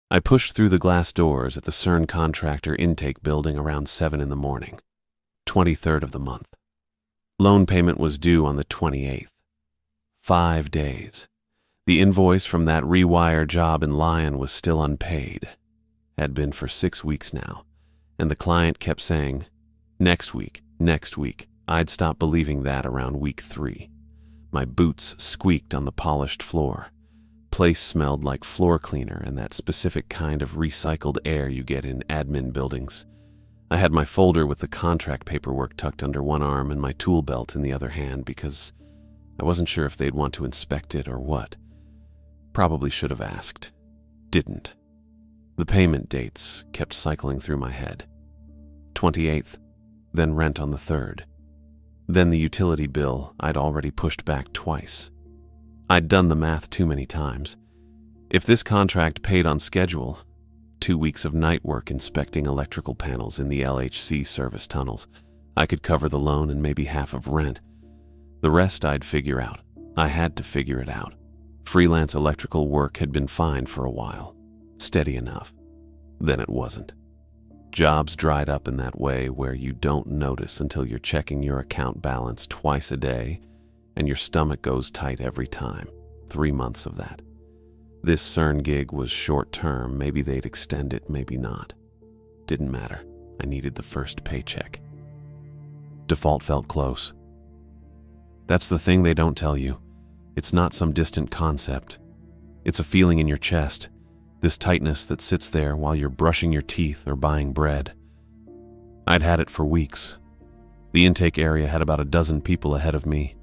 I pushed through the glass doors at the CERN contractor intake building around 7 in the morning, 23rd of the month. Loan payment was due on the 28th. 5 days. The invoice from that rewire job in Lyon was still unpaid. Had been for 6 weeks now, and the client kept saying, next week, next week. I'd stopped believing that around week 3. My boots squeaked on the polished floor. Place smelled like floor cleaner and that specific kind of recycled air you get in admin buildings. I had my folder with the contract paperwork tucked under one arm and my tool belt in the other hand because I wasn't sure if they'd want to inspect it or what. Probably should have asked. Didn't. The payment dates kept cycling through my head. 28th, then rent on the 3rd. Then the utility bill I'd already pushed back twice. I'd done the math too many times. If this contract paid on schedule, 2 weeks of night work inspecting electrical panels in the LHC service tunnels, I could cover the loan and maybe half of rent. The rest I'd figure out. I had to figure it out. Freelance electrical work had been fine for a while. Steady enough. Then it wasn't. Jobs dried up in that way where you don't notice until you're checking your account balance twice a day and your stomach goes tight every time. 3 months of that. This CERN gig was short-term. Maybe they'd extend it, maybe not. Didn't matter. I needed the first paycheck. Default felt close. That's the thing they don't tell you. It's not some distant concept. It's a feeling in your chest. This tightness that sits there while you're brushing your teeth or buying bread. I'd had it for weeks. The intake area had about a dozen people ahead of me.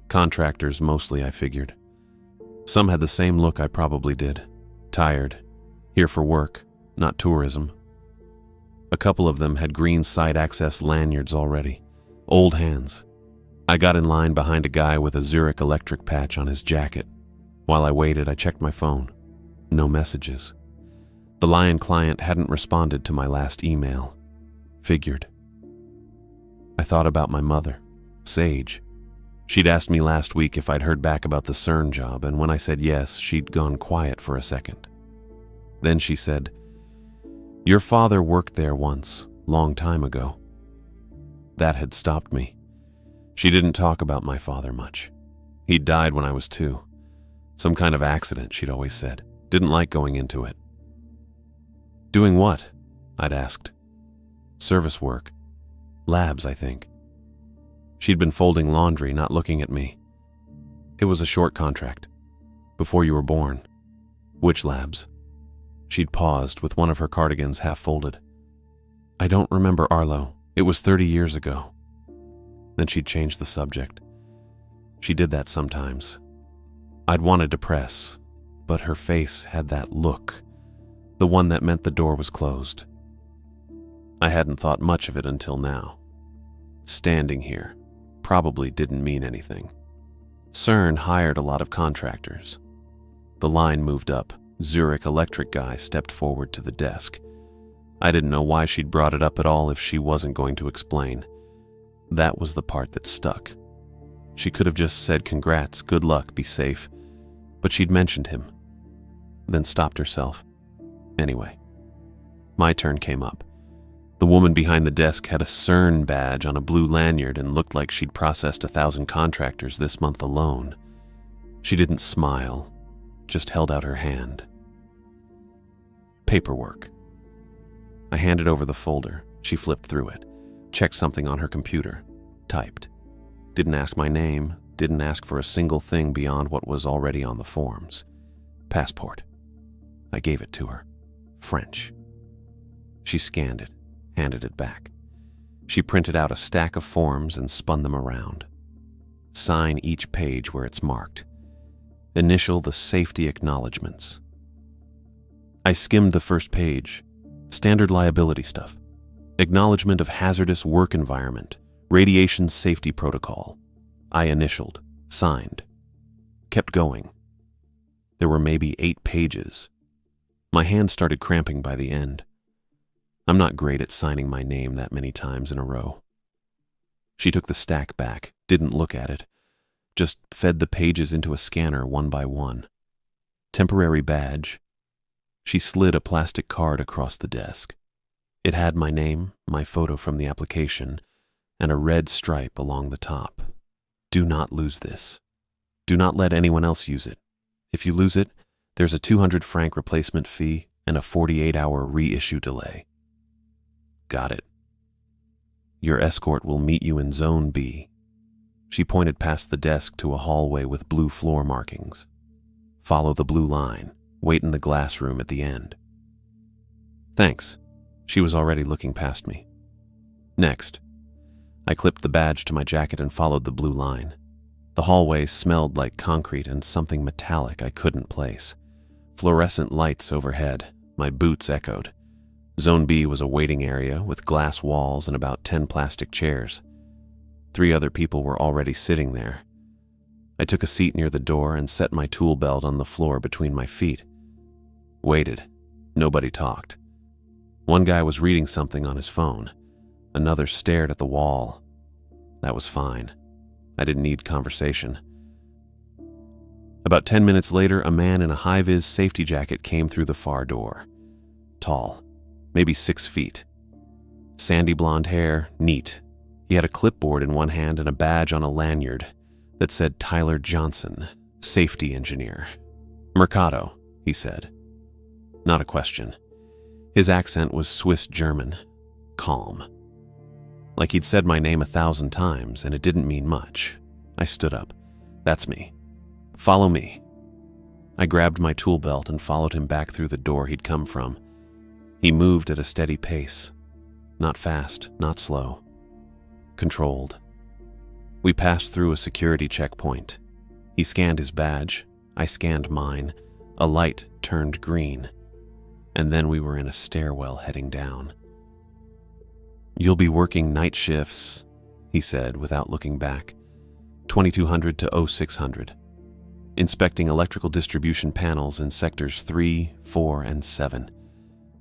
Contractors mostly, I figured. Some had the same look I probably did. Tired. Here for work, not tourism. A couple of them had green site access lanyards already. Old hands. I got in line behind a guy with a Zurich electric patch on his jacket. While I waited, I checked my phone. No messages. The Lyon client hadn't responded to my last email. Figured. I thought about my mother, Sage. She'd asked me last week if I'd heard back about the CERN job, and when I said yes, she'd gone quiet for a second. Then she said, "Your father worked there once, long time ago." That had stopped me. She didn't talk about my father much. He'd died when I was 2. Some kind of accident, she'd always said. Didn't like going into it. Doing what? I'd asked. Service work. Labs, I think. She'd been folding laundry, not looking at me. It was a short contract. Before you were born. Which labs? She'd paused with one of her cardigans half folded. I don't remember, Arlo. It was 30 years ago. Then she'd changed the subject. She did that sometimes. I'd wanted to press, but her face had that look, the one that meant the door was closed. I hadn't thought much of it until now. Standing here probably didn't mean anything. CERN hired a lot of contractors. The line moved up. Zurich electric guy stepped forward to the desk. I didn't know why she'd brought it up at all if she wasn't going to explain. That was the part that stuck. She could have just said congrats, good luck, be safe, but she'd mentioned him, then stopped herself. Anyway, my turn came up. The woman behind the desk had a CERN badge on a blue lanyard and looked like she'd processed 1,000 contractors this month alone. She didn't smile, just held out her hand. Paperwork. I handed over the folder. She flipped through it, checked something on her computer, typed. Didn't ask my name, didn't ask for a single thing beyond what was already on the forms. Passport. I gave it to her. French. She scanned it, handed it back. She printed out a stack of forms and spun them around. Sign each page where it's marked. Initial the safety acknowledgements. I skimmed the first page. Standard liability stuff. Acknowledgement of hazardous work environment. Radiation safety protocol. I initialed. Signed. Kept going. There were maybe 8 pages. My hand started cramping by the end. I'm not great at signing my name that many times in a row. She took the stack back, didn't look at it, just fed the pages into a scanner one by one. Temporary badge. She slid a plastic card across the desk. It had my name, my photo from the application, and a red stripe along the top. Do not lose this. Do not let anyone else use it. If you lose it, there's a 200 franc replacement fee and a 48-hour reissue delay. Got it. Your escort will meet you in Zone B. She pointed past the desk to a hallway with blue floor markings. Follow the blue line. Wait in the glass room at the end. Thanks. She was already looking past me. Next. I clipped the badge to my jacket and followed the blue line. The hallway smelled like concrete and something metallic I couldn't place. Fluorescent lights overhead. My boots echoed. Zone B was a waiting area with glass walls and about 10 plastic chairs. 3 other people were already sitting there. I took a seat near the door and set my tool belt on the floor between my feet. Waited. Nobody talked. One guy was reading something on his phone. Another stared at the wall. That was fine. I didn't need conversation. About 10 minutes later, a man in a high-vis safety jacket came through the far door. Tall, maybe 6 feet. Sandy blonde hair, neat. He had a clipboard in one hand and a badge on a lanyard that said Tyler Johnson, safety engineer. Mercado, he said. Not a question. His accent was Swiss German, calm. Like he'd said my name 1,000 times and it didn't mean much. I stood up. That's me. Follow me. I grabbed my tool belt and followed him back through the door he'd come from. He moved at a steady pace. Not fast, not slow. Controlled. We passed through a security checkpoint. He scanned his badge. I scanned mine. A light turned green. And then we were in a stairwell heading down. You'll be working night shifts, he said without looking back. 2200 to 0600. Inspecting electrical distribution panels in sectors 3, 4, and 7.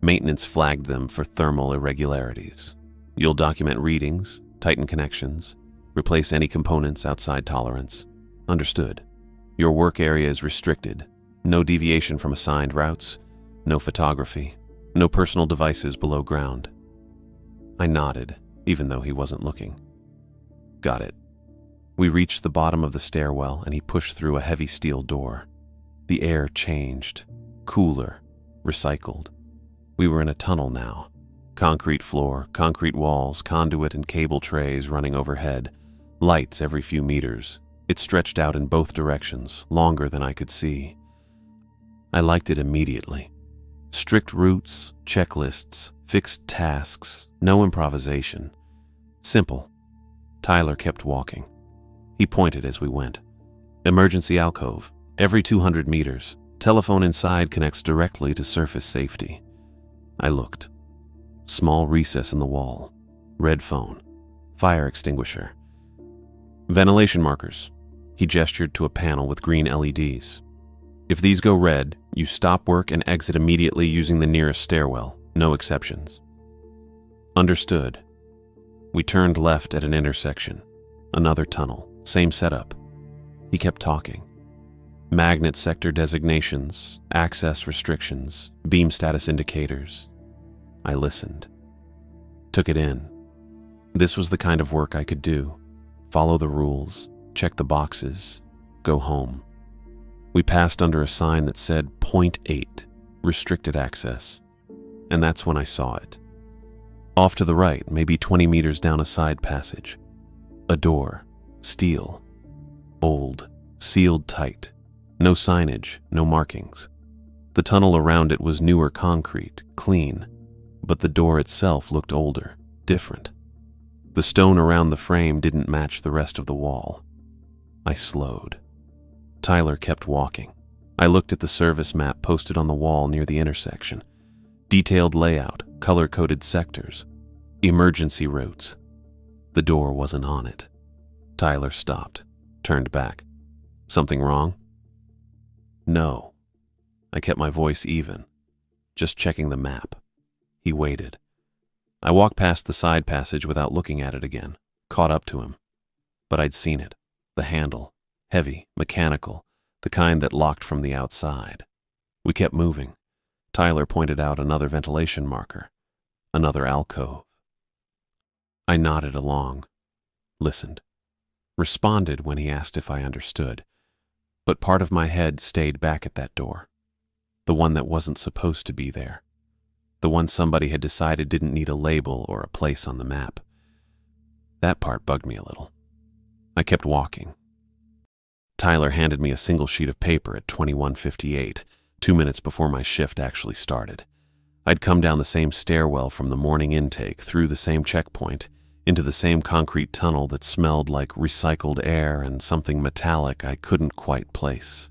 Maintenance flagged them for thermal irregularities. You'll document readings, tighten connections, replace any components outside tolerance. Understood. Your work area is restricted. No deviation from assigned routes, no photography, no personal devices below ground. I nodded, even though he wasn't looking. Got it. We reached the bottom of the stairwell and he pushed through a heavy steel door. The air changed, cooler, recycled. We were in a tunnel now. Concrete floor, concrete walls, conduit and cable trays running overhead, lights every few meters. It stretched out in both directions, longer than I could see. I liked it immediately. Strict routes, checklists, fixed tasks, no improvisation. Simple. Tyler kept walking. He pointed as we went. Emergency alcove, every 200 meters. Telephone inside connects directly to surface safety. I looked. Small recess in the wall. Red phone. Fire extinguisher. Ventilation markers. He gestured to a panel with green LEDs. If these go red, you stop work and exit immediately using the nearest stairwell. No exceptions. Understood. We turned left at an intersection. Another tunnel. Same setup. He kept talking. Magnet sector designations, access restrictions, beam status indicators. I listened. Took it in. This was the kind of work I could do. Follow the rules, check the boxes, go home. We passed under a sign that said Point 8, restricted access. And that's when I saw it. Off to the right, maybe 20 meters down a side passage. A door, steel, old, sealed tight. No signage, no markings. The tunnel around it was newer concrete, clean, but the door itself looked older, different. The stone around the frame didn't match the rest of the wall. I slowed. Tyler kept walking. I looked at the service map posted on the wall near the intersection. Detailed layout, color-coded sectors, emergency routes. The door wasn't on it. Tyler stopped, turned back. Something wrong? No. I kept my voice even, just checking the map. He waited. I walked past the side passage without looking at it again, caught up to him. But I'd seen it. The handle, heavy, mechanical, the kind that locked from the outside. We kept moving. Tyler pointed out another ventilation marker, another alcove. I nodded along, listened, responded when he asked if I understood, but part of my head stayed back at that door, the one that wasn't supposed to be there, the one somebody had decided didn't need a label or a place on the map. That part bugged me a little. I kept walking. Tyler handed me a single sheet of paper at 21:58, 2 minutes before my shift actually started. I'd come down the same stairwell from the morning intake, through the same checkpoint, into the same concrete tunnel that smelled like recycled air and something metallic I couldn't quite place.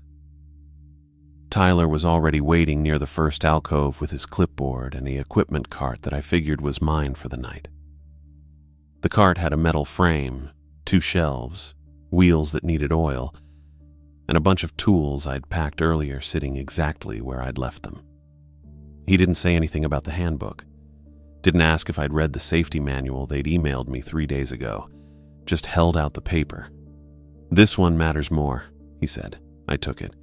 Tyler was already waiting near the first alcove with his clipboard and the equipment cart that I figured was mine for the night. The cart had a metal frame, 2 shelves, wheels that needed oil, and a bunch of tools I'd packed earlier sitting exactly where I'd left them. He didn't say anything about the handbook. Didn't ask if I'd read the safety manual they'd emailed me 3 days ago. Just held out the paper. "This one matters more," he said. I took it.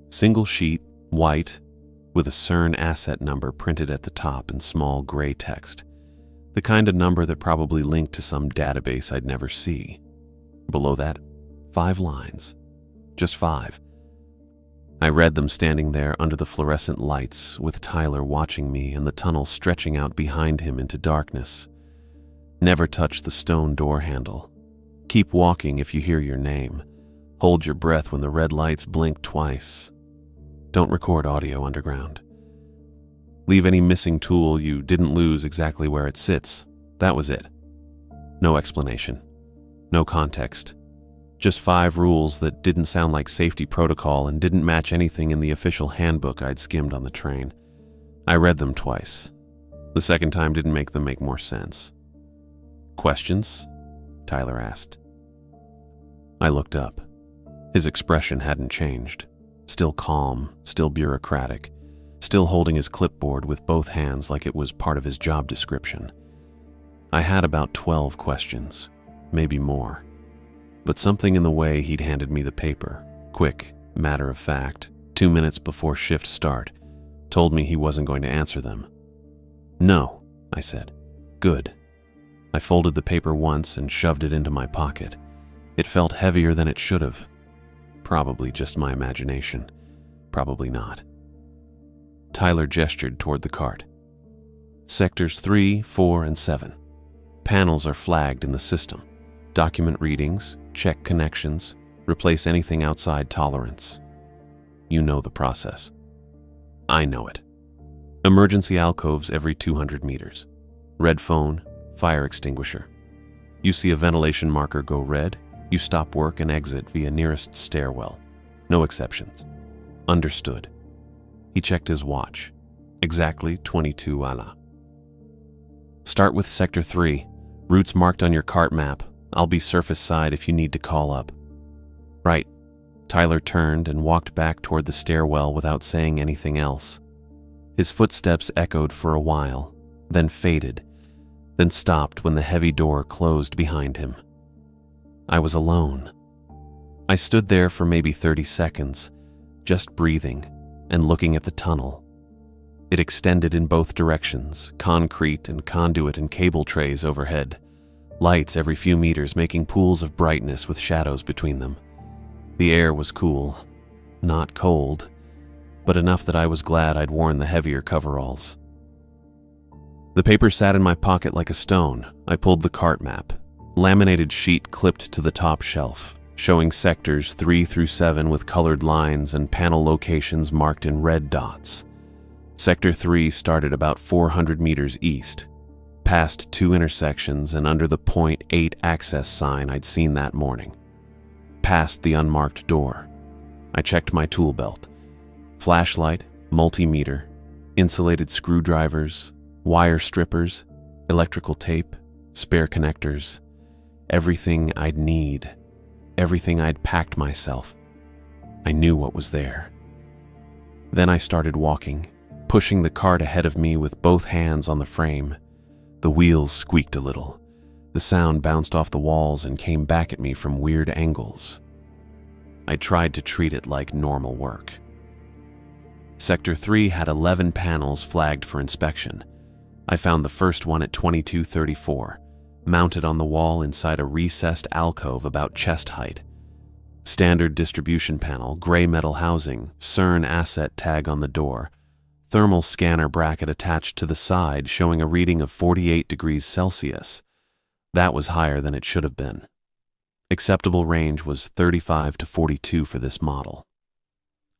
Single sheet, white, with a CERN asset number printed at the top in small gray text. The kind of number that probably linked to some database I'd never see. Below that, 5 lines. Just 5. I read them standing there under the fluorescent lights, with Tyler watching me and the tunnel stretching out behind him into darkness. Never touch the stone door handle. Keep walking if you hear your name. Hold your breath when the red lights blink twice. Don't record audio underground. Leave any missing tool you didn't lose exactly where it sits. That was it. No explanation. No context. Just 5 rules that didn't sound like safety protocol and didn't match anything in the official handbook I'd skimmed on the train. I read them twice. The second time didn't make them make more sense. "Questions?" Tyler asked. I looked up. His expression hadn't changed. Still calm, still bureaucratic, still holding his clipboard with both hands like it was part of his job description. I had about 12 questions, maybe more. But something in the way he'd handed me the paper, quick, matter of fact, 2 minutes before shift start, told me he wasn't going to answer them. "No," I said. "Good." I folded the paper once and shoved it into my pocket. It felt heavier than it should have. Probably just my imagination. Probably not. Tyler gestured toward the cart. "Sectors 3, 4, and 7. Panels are flagged in the system. Document readings, check connections, replace anything outside tolerance. You know the process." "I know it. Emergency alcoves every 200 meters. Red phone, fire extinguisher. You see a ventilation marker go red, you stop work and exit via nearest stairwell. No exceptions." "Understood." He checked his watch. Exactly 22 ala. "Start with Sector 3. Routes marked on your cart map. I'll be surface side if you need to call up." "Right." Tyler turned and walked back toward the stairwell without saying anything else. His footsteps echoed for a while, then faded, then stopped when the heavy door closed behind him. I was alone. I stood there for maybe 30 seconds, just breathing and looking at the tunnel. It extended in both directions, concrete and conduit and cable trays overhead. Lights every few meters making pools of brightness with shadows between them. The air was cool, not cold, but enough that I was glad I'd worn the heavier coveralls. The paper sat in my pocket like a stone. I pulled the cart map. Laminated sheet clipped to the top shelf, showing sectors 3 through 7 with colored lines and panel locations marked in red dots. Sector 3 started about 400 meters east, past 2 intersections and under the .8 access sign I'd seen that morning. Past the unmarked door. I checked my tool belt. Flashlight, multimeter, insulated screwdrivers, wire strippers, electrical tape, spare connectors. Everything I'd need. Everything I'd packed myself. I knew what was there. Then I started walking, pushing the cart ahead of me with both hands on the frame. The wheels squeaked a little. The sound bounced off the walls and came back at me from weird angles. I tried to treat it like normal work. Sector 3 had 11 panels flagged for inspection. I found the first one at 2234, mounted on the wall inside a recessed alcove about chest height. Standard distribution panel, gray metal housing, CERN asset tag on the door, thermal scanner bracket attached to the side showing a reading of 48 degrees Celsius. That was higher than it should have been. Acceptable range was 35 to 42 for this model.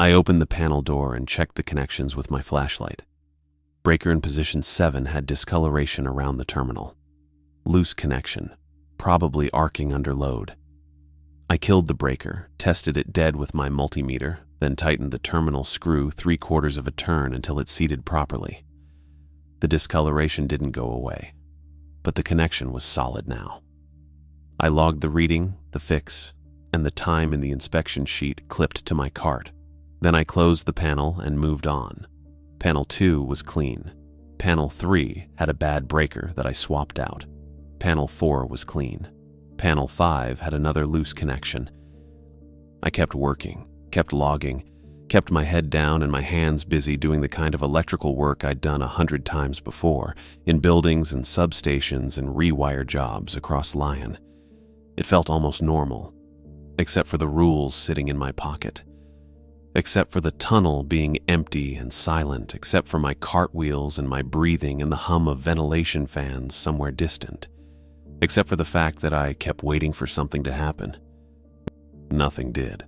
I opened the panel door and checked the connections with my flashlight. Breaker in position 7 had discoloration around the terminal. Loose connection, probably arcing under load. I killed the breaker, tested it dead with my multimeter, then tightened the terminal screw 3/4 of a turn until it seated properly. The discoloration didn't go away, but the connection was solid now. I logged the reading, the fix, and the time in the inspection sheet clipped to my cart. Then I closed the panel and moved on. Panel 2 was clean. Panel 3 had a bad breaker that I swapped out. Panel 4 was clean. Panel 5 had another loose connection. I kept working, kept logging, kept my head down and my hands busy doing the kind of electrical work I'd done 100 times before, in buildings and substations and rewire jobs across Lyon. It felt almost normal, except for the rules sitting in my pocket. Except for the tunnel being empty and silent, except for my cartwheels and my breathing and the hum of ventilation fans somewhere distant. Except for the fact that I kept waiting for something to happen. Nothing did.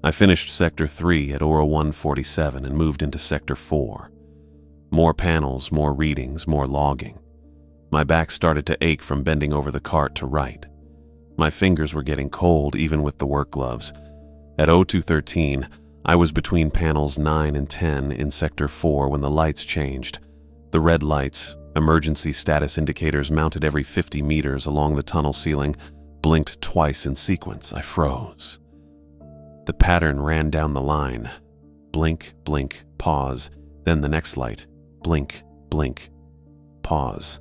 I finished Sector 3 at Aura 147 and moved into Sector 4. More panels, more readings, more logging. My back started to ache from bending over the cart to write. My fingers were getting cold even with the work gloves. At 0213, I was between panels 9 and 10 in Sector 4 when the lights changed. The red lights, emergency status indicators mounted every 50 meters along the tunnel ceiling, blinked twice in sequence. I froze. The pattern ran down the line. Blink, blink, pause, then the next light. Blink, blink, pause.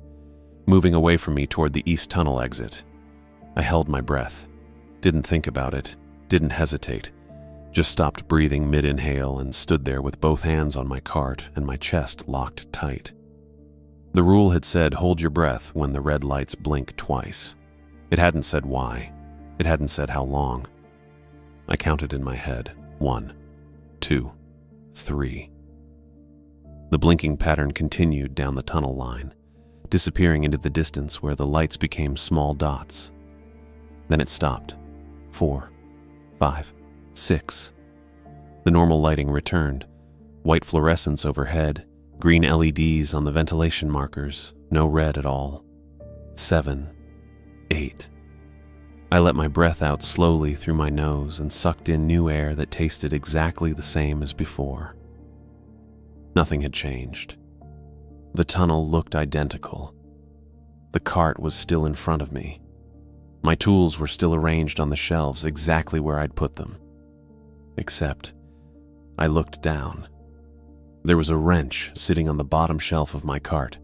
Moving away from me toward the east tunnel exit. I held my breath. Didn't think about it. Didn't hesitate. Just stopped breathing mid-inhale and stood there with both hands on my cart and my chest locked tight. The rule had said hold your breath when the red lights blink twice. It hadn't said why. It hadn't said how long. I counted in my head. 1, 2, 3. The blinking pattern continued down the tunnel line, disappearing into the distance where the lights became small dots. Then it stopped. 4, 5, 6. The normal lighting returned. White fluorescence overhead, green LEDs on the ventilation markers, no red at all. 7, 8. I let my breath out slowly through my nose and sucked in new air that tasted exactly the same as before. Nothing had changed. The tunnel looked identical. The cart was still in front of me. My tools were still arranged on the shelves exactly where I'd put them. Except, I looked down. There was a wrench sitting on the bottom shelf of my cart.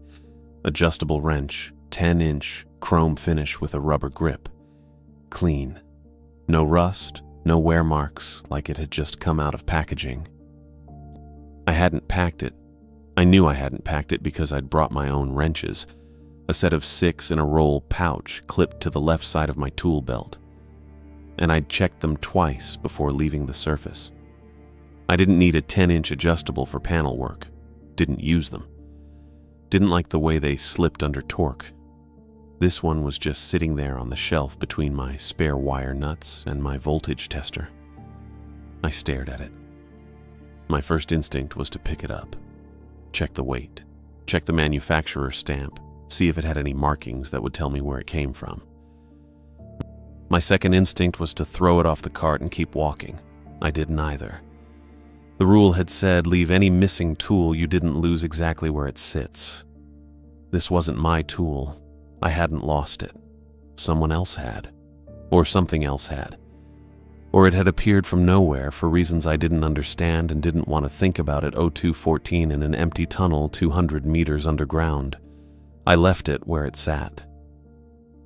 Adjustable wrench, 10-inch, chrome finish with a rubber grip. Clean. No rust, no wear marks like it had just come out of packaging. I hadn't packed it. I knew I hadn't packed it because I'd brought my own wrenches, a set of 6 in a roll pouch clipped to the left side of my tool belt. And I'd checked them twice before leaving the surface. I didn't need a 10-inch adjustable for panel work. Didn't use them. Didn't like the way they slipped under torque. This one was just sitting there on the shelf between my spare wire nuts and my voltage tester. I stared at it. My first instinct was to pick it up. Check the weight. Check the manufacturer's stamp. See if it had any markings that would tell me where it came from. My second instinct was to throw it off the cart and keep walking. I did neither. The rule had said leave any missing tool you didn't lose exactly where it sits. This wasn't my tool. I hadn't lost it. Someone else had. Or something else had. Or it had appeared from nowhere for reasons I didn't understand and didn't want to think about at 0214 in an empty tunnel 200 meters underground. I left it where it sat.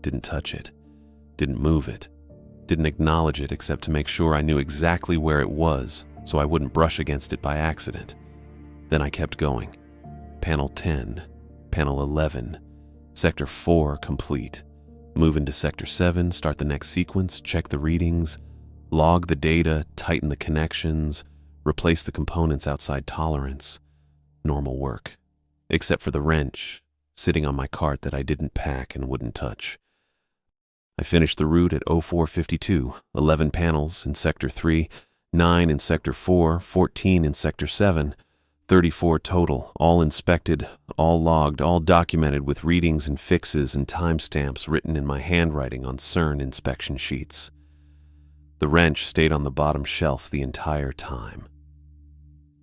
Didn't touch it. Didn't move it. Didn't acknowledge it except to make sure I knew exactly where it was so I wouldn't brush against it by accident. Then I kept going. Panel 10, panel 11, sector 4 complete. Move into sector 7, start the next sequence, check the readings, log the data, tighten the connections, replace the components outside tolerance. Normal work. Except for the wrench, sitting on my cart that I didn't pack and wouldn't touch. I finished the route at 0452, 11 panels in sector 3, 9 in sector 4, 14 in sector 7, 34 total, all inspected, all logged, all documented with readings and fixes and timestamps written in my handwriting on CERN inspection sheets. The wrench stayed on the bottom shelf the entire time.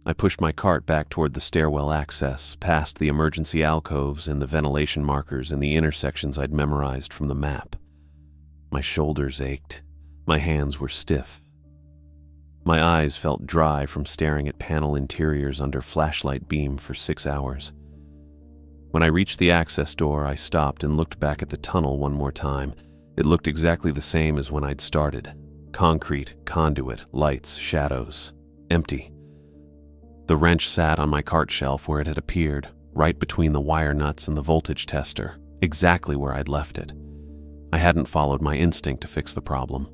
I pushed my cart back toward the stairwell access, past the emergency alcoves and the ventilation markers in the intersections I'd memorized from the map. My shoulders ached. My hands were stiff. My eyes felt dry from staring at panel interiors under flashlight beam for 6 hours. When I reached the access door, I stopped and looked back at the tunnel one more time. It looked exactly the same as when I'd started. Concrete, conduit, lights, shadows. Empty. The wrench sat on my cart shelf where it had appeared, right between the wire nuts and the voltage tester, exactly where I'd left it. I hadn't followed my instinct to fix the problem.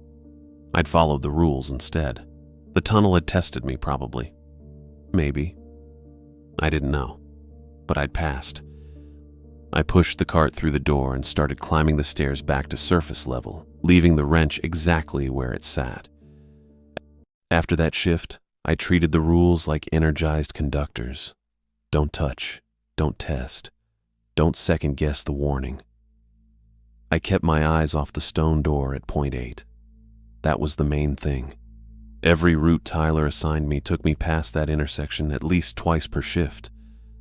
I'd followed the rules instead. The tunnel had tested me, probably. Maybe. I didn't know. But I'd passed. I pushed the cart through the door and started climbing the stairs back to surface level, leaving the wrench exactly where it sat. After that shift, I treated the rules like energized conductors. Don't touch. Don't test. Don't second-guess the warning. I kept my eyes off the stone door at point 8. That was the main thing. Every route Tyler assigned me took me past that intersection at least twice per shift,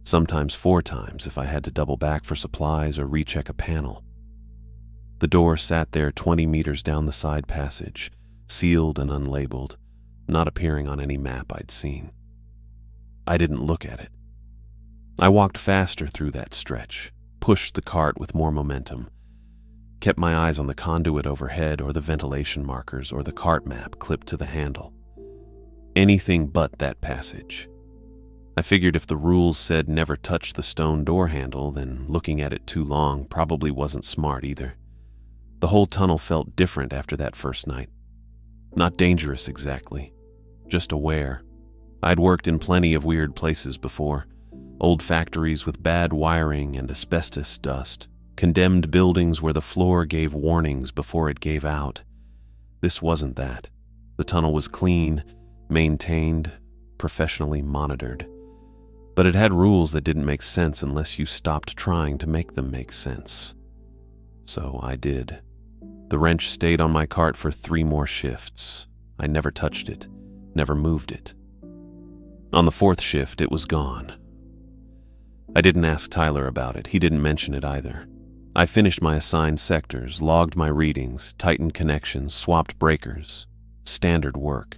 sometimes 4 times if I had to double back for supplies or recheck a panel. The door sat there 20 meters down the side passage, sealed and unlabeled, not appearing on any map I'd seen. I didn't look at it. I walked faster through that stretch, pushed the cart with more momentum, kept my eyes on the conduit overhead or the ventilation markers or the cart map clipped to the handle. Anything but that passage. I figured if the rules said never touch the stone door handle, then looking at it too long probably wasn't smart either. The whole tunnel felt different after that first night. Not dangerous exactly, just aware. I'd worked in plenty of weird places before. Old factories with bad wiring and asbestos dust. Condemned buildings where the floor gave warnings before it gave out. This wasn't that. The tunnel was clean, maintained, professionally monitored. But it had rules that didn't make sense unless you stopped trying to make them make sense. So I did. The wrench stayed on my cart for 3 more shifts. I never touched it, never moved it. On the 4th shift, it was gone. I didn't ask Tyler about it. He didn't mention it either. I finished my assigned sectors, logged my readings, tightened connections, swapped breakers. Standard work.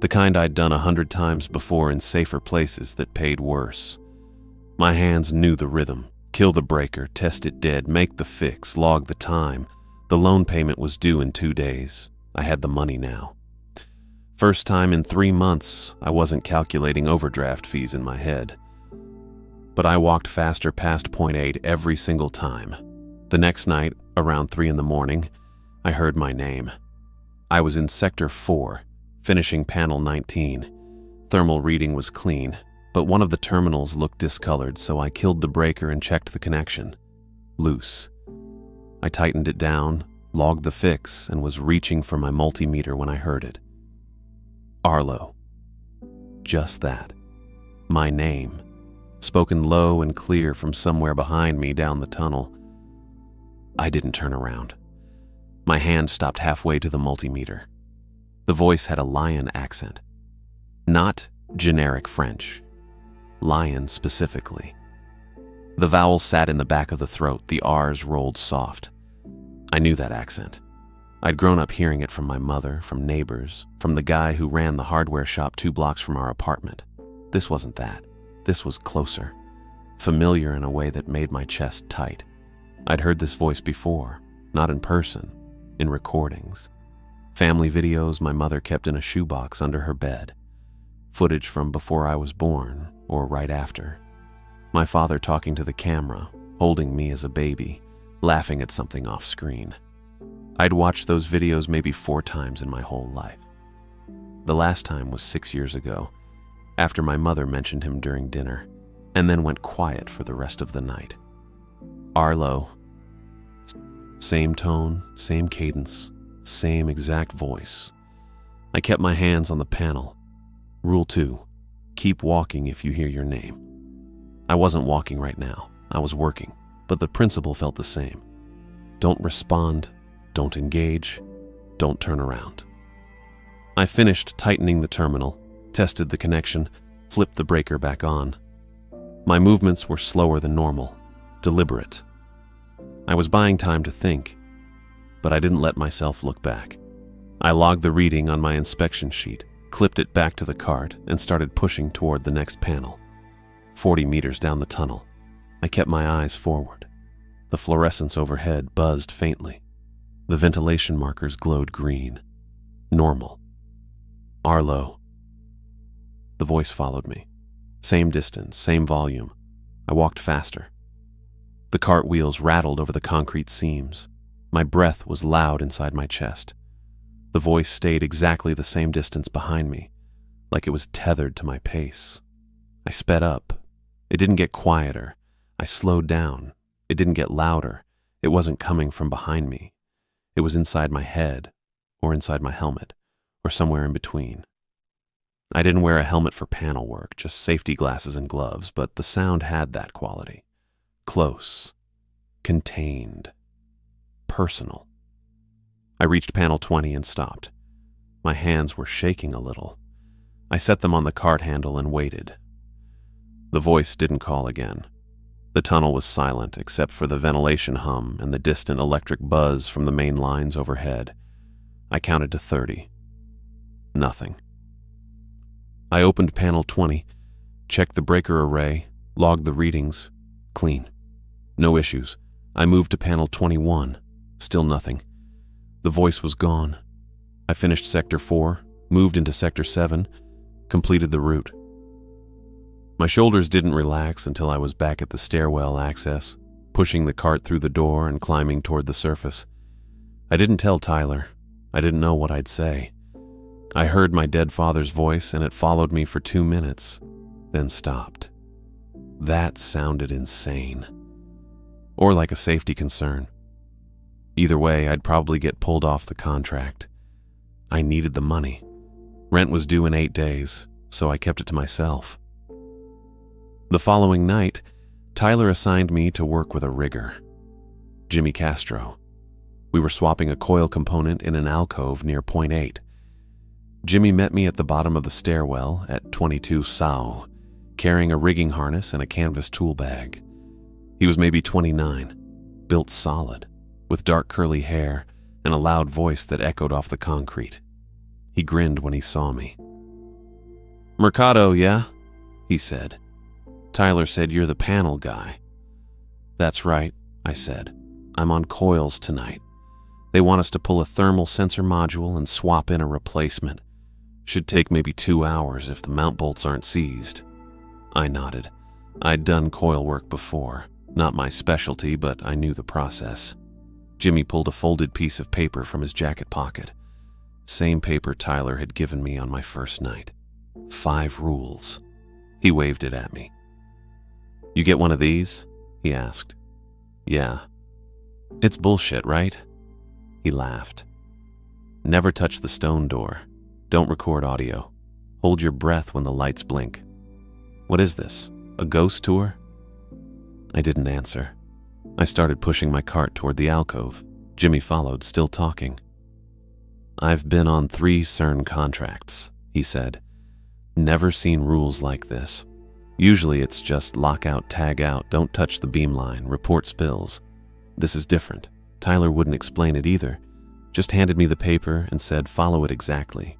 The kind I'd done 100 times before in safer places that paid worse. My hands knew the rhythm. Kill the breaker, test it dead, make the fix, log the time. The loan payment was due in 2 days. I had the money now. First time in 3 months, I wasn't calculating overdraft fees in my head. But I walked faster past point 8 every single time. The next night, around 3 in the morning, I heard my name. I was in Sector 4, finishing panel 19. Thermal reading was clean, but one of the terminals looked discolored, so I killed the breaker and checked the connection. Loose. I tightened it down, logged the fix, and was reaching for my multimeter when I heard it. Arlo. Just that. My name. Spoken low and clear from somewhere behind me down the tunnel. I didn't turn around. My hand stopped halfway to the multimeter. The voice had a lion accent. Not generic French. Lion specifically. The vowel sat in the back of the throat, the R's rolled soft. I knew that accent. I'd grown up hearing it from my mother, from neighbors, from the guy who ran the hardware shop 2 blocks from our apartment. This wasn't that. This was closer, familiar in a way that made my chest tight. I'd heard this voice before, not in person, in recordings. Family videos my mother kept in a shoebox under her bed. footage from before I was born or right after. My father talking to the camera, holding me as a baby, laughing at something off screen. I'd watched those videos maybe 4 times in my whole life. The last time was 6 years ago, after my mother mentioned him during dinner, and then went quiet for the rest of the night. Arlo. Same tone, same cadence, same exact voice. I kept my hands on the panel. Rule 2, keep walking if you hear your name. I wasn't walking right now, I was working, but the principle felt the same. Don't respond, don't engage, don't turn around. I finished tightening the terminal, tested the connection, flipped the breaker back on. My movements were slower than normal, deliberate. I was buying time to think, but I didn't let myself look back. I logged the reading on my inspection sheet, clipped it back to the cart, and started pushing toward the next panel. 40 meters down the tunnel, I kept my eyes forward. The fluorescence overhead buzzed faintly. The ventilation markers glowed green. Normal. Arlo. The voice followed me. Same distance, same volume. I walked faster. The cart wheels rattled over the concrete seams. My breath was loud inside my chest. The voice stayed exactly the same distance behind me, like it was tethered to my pace. I sped up. It didn't get quieter. I slowed down. It didn't get louder. It wasn't coming from behind me. It was inside my head, or inside my helmet, or somewhere in between. I didn't wear a helmet for panel work, just safety glasses and gloves, but the sound had that quality. Close, contained, personal. I reached panel 20 and stopped. My hands were shaking a little. I set them on the cart handle and waited. The voice didn't call again. The tunnel was silent except for the ventilation hum and the distant electric buzz from the main lines overhead. I counted to 30. Nothing. I opened panel 20, checked the breaker array, logged the readings. Clean. No issues. I moved to panel 21. Still nothing. The voice was gone. I finished Sector 4, moved into Sector 7, completed the route. My shoulders didn't relax until I was back at the stairwell access, pushing the cart through the door and climbing toward the surface. I didn't tell Tyler. I didn't know what I'd say. I heard my dead father's voice and it followed me for 2 minutes, then stopped. That sounded insane. Or like a safety concern. Either way, I'd probably get pulled off the contract. I needed the money. Rent was due in 8 days, so I kept it to myself. The following night, Tyler assigned me to work with a rigger, Jimmy Castro. We were swapping a coil component in an alcove near Point 8. Jimmy met me at the bottom of the stairwell at 22 Sao, carrying a rigging harness and a canvas tool bag. He was maybe 29, built solid, with dark curly hair and a loud voice that echoed off the concrete. He grinned when he saw me. "Mercado, yeah?" he said. "Tyler said you're the panel guy." "That's right," I said. "I'm on coils tonight. They want us to pull a thermal sensor module and swap in a replacement. Should take maybe 2 hours if the mount bolts aren't seized." I nodded. I'd done coil work before. Not my specialty, but I knew the process. Jimmy pulled a folded piece of paper from his jacket pocket. Same paper Tyler had given me on my first night. 5 rules. He waved it at me. "You get one of these?" he asked. "Yeah." "It's bullshit, right?" He laughed. "Never touch the stone door. Don't record audio. Hold your breath when the lights blink." "What is this? A ghost tour?" I didn't answer. I started pushing my cart toward the alcove. Jimmy followed, still talking. "I've been on 3 CERN contracts," he said. "Never seen rules like this. Usually it's just lock out, tag out, don't touch the beamline, report spills. This is different. Tyler wouldn't explain it either. Just handed me the paper and said follow it exactly.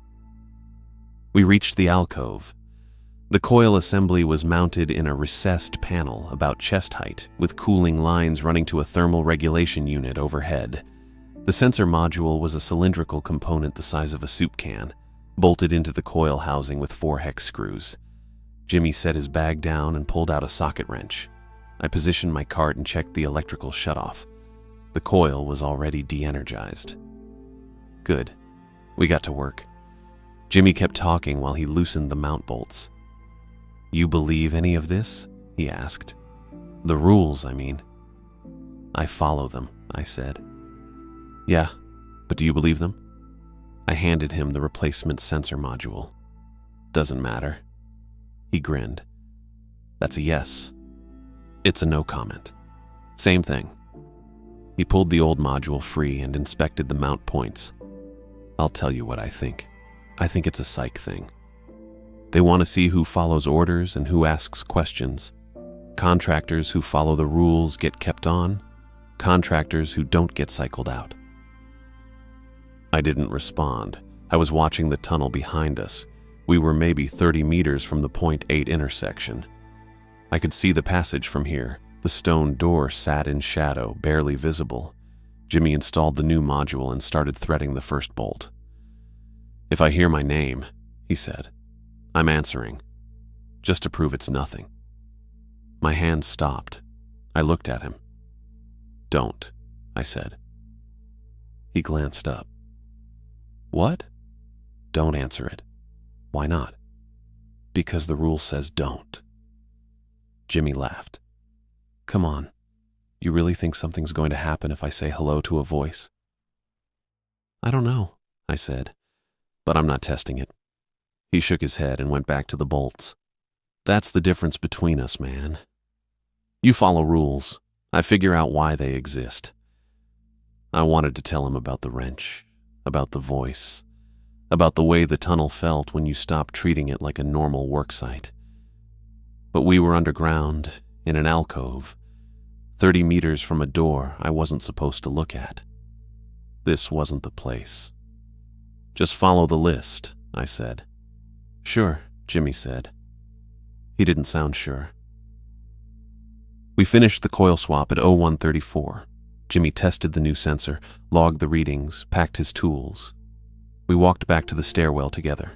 We reached the alcove. The coil assembly was mounted in a recessed panel about chest height, with cooling lines running to a thermal regulation unit overhead. The sensor module was a cylindrical component the size of a soup can. bolted into the coil housing with 4 hex screws. Jimmy set his bag down and pulled out a socket wrench. I positioned my cart and checked the electrical shutoff. The coil was already de-energized. Good. We got to work. Jimmy kept talking while he loosened the mount bolts. "You believe any of this?" he asked. "The rules, I mean." "I follow them," I said. "Yeah, but do you believe them?" I handed him the replacement sensor module. "Doesn't matter." He grinned. "That's a yes." "It's a no comment." "Same thing." He pulled the old module free and inspected the mount points. "I'll tell you what I think. I think it's a psych thing. They want to see who follows orders and who asks questions. Contractors who follow the rules get kept on. Contractors who don't get cycled out." I didn't respond. I was watching the tunnel behind us. We were maybe 30 meters from the Point 8 intersection. I could see the passage from here. The stone door sat in shadow, barely visible. Jimmy installed the new module and started threading the first bolt. "If I hear my name," he said, "I'm answering, just to prove it's nothing." My hand stopped. I looked at him. "Don't," I said. He glanced up. "What?" "Don't answer it." "Why not?" "Because the rule says don't." Jimmy laughed. "Come on. You really think something's going to happen if I say hello to a voice?" "I don't know," I said, "but I'm not testing it." He shook his head and went back to the bolts. "That's the difference between us, man. You follow rules. I figure out why they exist." I wanted to tell him about the wrench, about the voice, about the way the tunnel felt when you stopped treating it like a normal worksite. But we were underground, in an alcove, 30 meters from a door I wasn't supposed to look at. This wasn't the place. "Just follow the list," I said. "Sure," Jimmy said. He didn't sound sure. We finished the coil swap at 01:34. Jimmy tested the new sensor, logged the readings, packed his tools. We walked back to the stairwell together.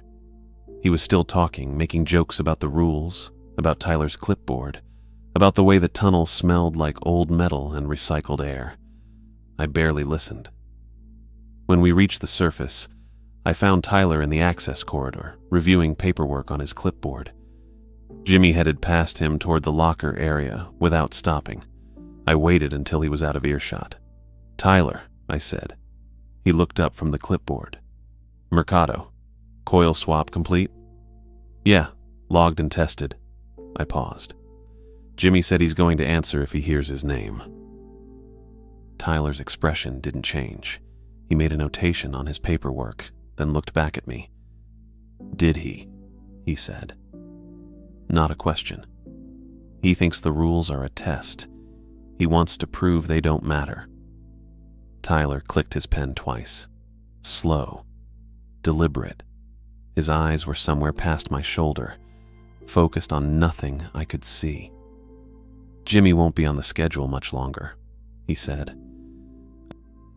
He was still talking, making jokes about the rules, about Tyler's clipboard, about the way the tunnel smelled like old metal and recycled air. I barely listened. When we reached the surface, I found Tyler in the access corridor, reviewing paperwork on his clipboard. Jimmy headed past him toward the locker area without stopping. I waited until he was out of earshot. "Tyler," I said. He looked up from the clipboard. "Mercado. Coil swap complete?" "Yeah, logged and tested." I paused. Jimmy said he's going to answer if he hears his name. Tyler's expression didn't change. He made a notation on his paperwork, then looked back at me. "Did he?" he said. Not a question. He thinks the rules are a test. He wants to prove they don't matter. Tyler clicked his pen twice. Slow. Deliberate. His eyes were somewhere past my shoulder, focused on nothing I could see. "Jimmy won't be on the schedule much longer," he said.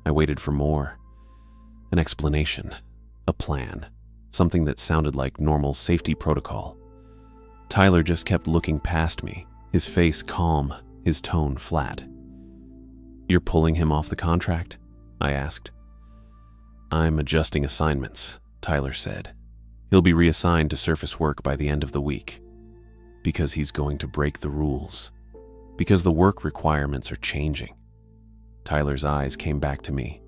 I waited for more. An explanation. A plan. Something that sounded like normal safety protocol. Tyler just kept looking past me, his face calm, his tone flat. "You're pulling him off the contract?" I asked. "I'm adjusting assignments," Tyler said. "He'll be reassigned to surface work by the end of the week. Because he's going to break the rules. Because the work requirements are changing." Tyler's eyes came back to me.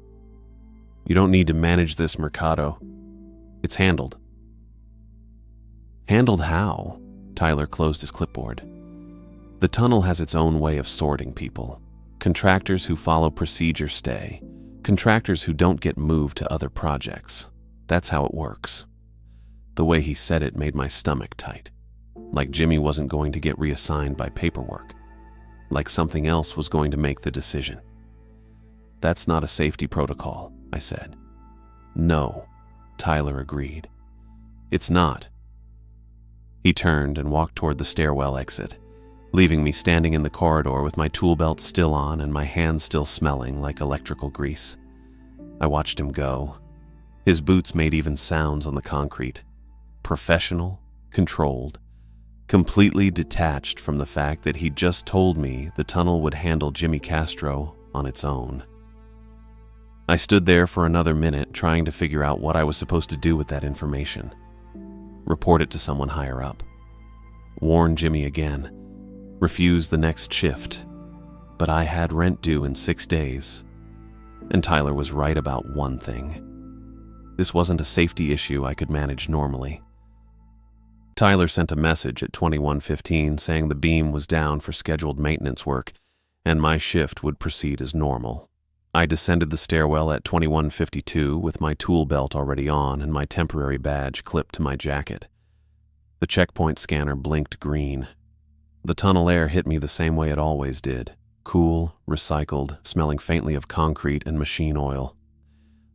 "You don't need to manage this, Mercado. It's handled." "Handled how?" Tyler closed his clipboard. "The tunnel has its own way of sorting people. Contractors who follow procedure stay. Contractors who don't get moved to other projects. That's how it works." The way he said it made my stomach tight. Like Jimmy wasn't going to get reassigned by paperwork. Like something else was going to make the decision. "That's not a safety protocol," I said. "No," Tyler agreed. "It's not." He turned and walked toward the stairwell exit, leaving me standing in the corridor with my tool belt still on and my hands still smelling like electrical grease. I watched him go. His boots made even sounds on the concrete. Professional, controlled, completely detached from the fact that he'd just told me the tunnel would handle Jimmy Castro on its own. I stood there for another minute trying to figure out what I was supposed to do with that information. Report it to someone higher up. Warn Jimmy again. Refuse the next shift. But I had rent due in 6 days. And Tyler was right about one thing. This wasn't a safety issue I could manage normally. Tyler sent a message at 21:15 saying the beam was down for scheduled maintenance work and my shift would proceed as normal. I descended the stairwell at 21:52 with my tool belt already on and my temporary badge clipped to my jacket. The checkpoint scanner blinked green. The tunnel air hit me the same way it always did. Cool, recycled, smelling faintly of concrete and machine oil.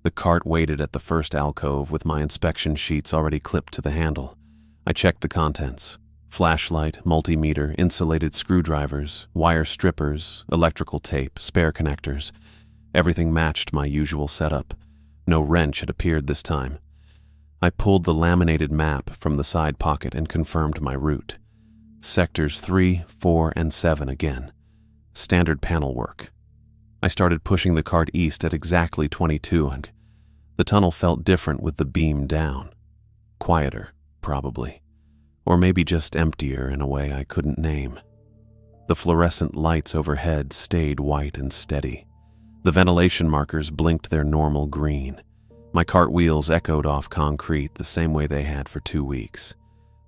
The cart waited at the first alcove with my inspection sheets already clipped to the handle. I checked the contents. Flashlight, multimeter, insulated screwdrivers, wire strippers, electrical tape, spare connectors. Everything matched my usual setup. No wrench had appeared this time. I pulled the laminated map from the side pocket and confirmed my route. Sectors 3, 4, and 7 again. Standard panel work. I started pushing the cart east at exactly 22 and the tunnel felt different with the beam down. Quieter, probably. Or maybe just emptier in a way I couldn't name. The fluorescent lights overhead stayed white and steady. The ventilation markers blinked their normal green. My cart wheels echoed off concrete the same way they had for 2 weeks.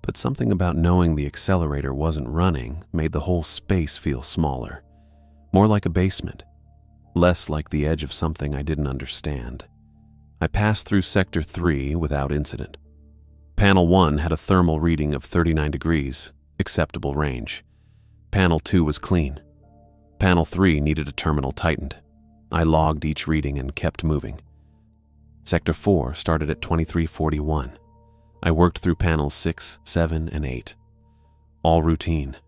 But something about knowing the accelerator wasn't running made the whole space feel smaller. More like a basement. Less like the edge of something I didn't understand. I passed through Sector 3 without incident. Panel 1 had a thermal reading of 39 degrees, acceptable range. Panel 2 was clean. Panel 3 needed a terminal tightened. I logged each reading and kept moving. Sector 4 started at 2341. I worked through panels 6, 7, and 8. All routine.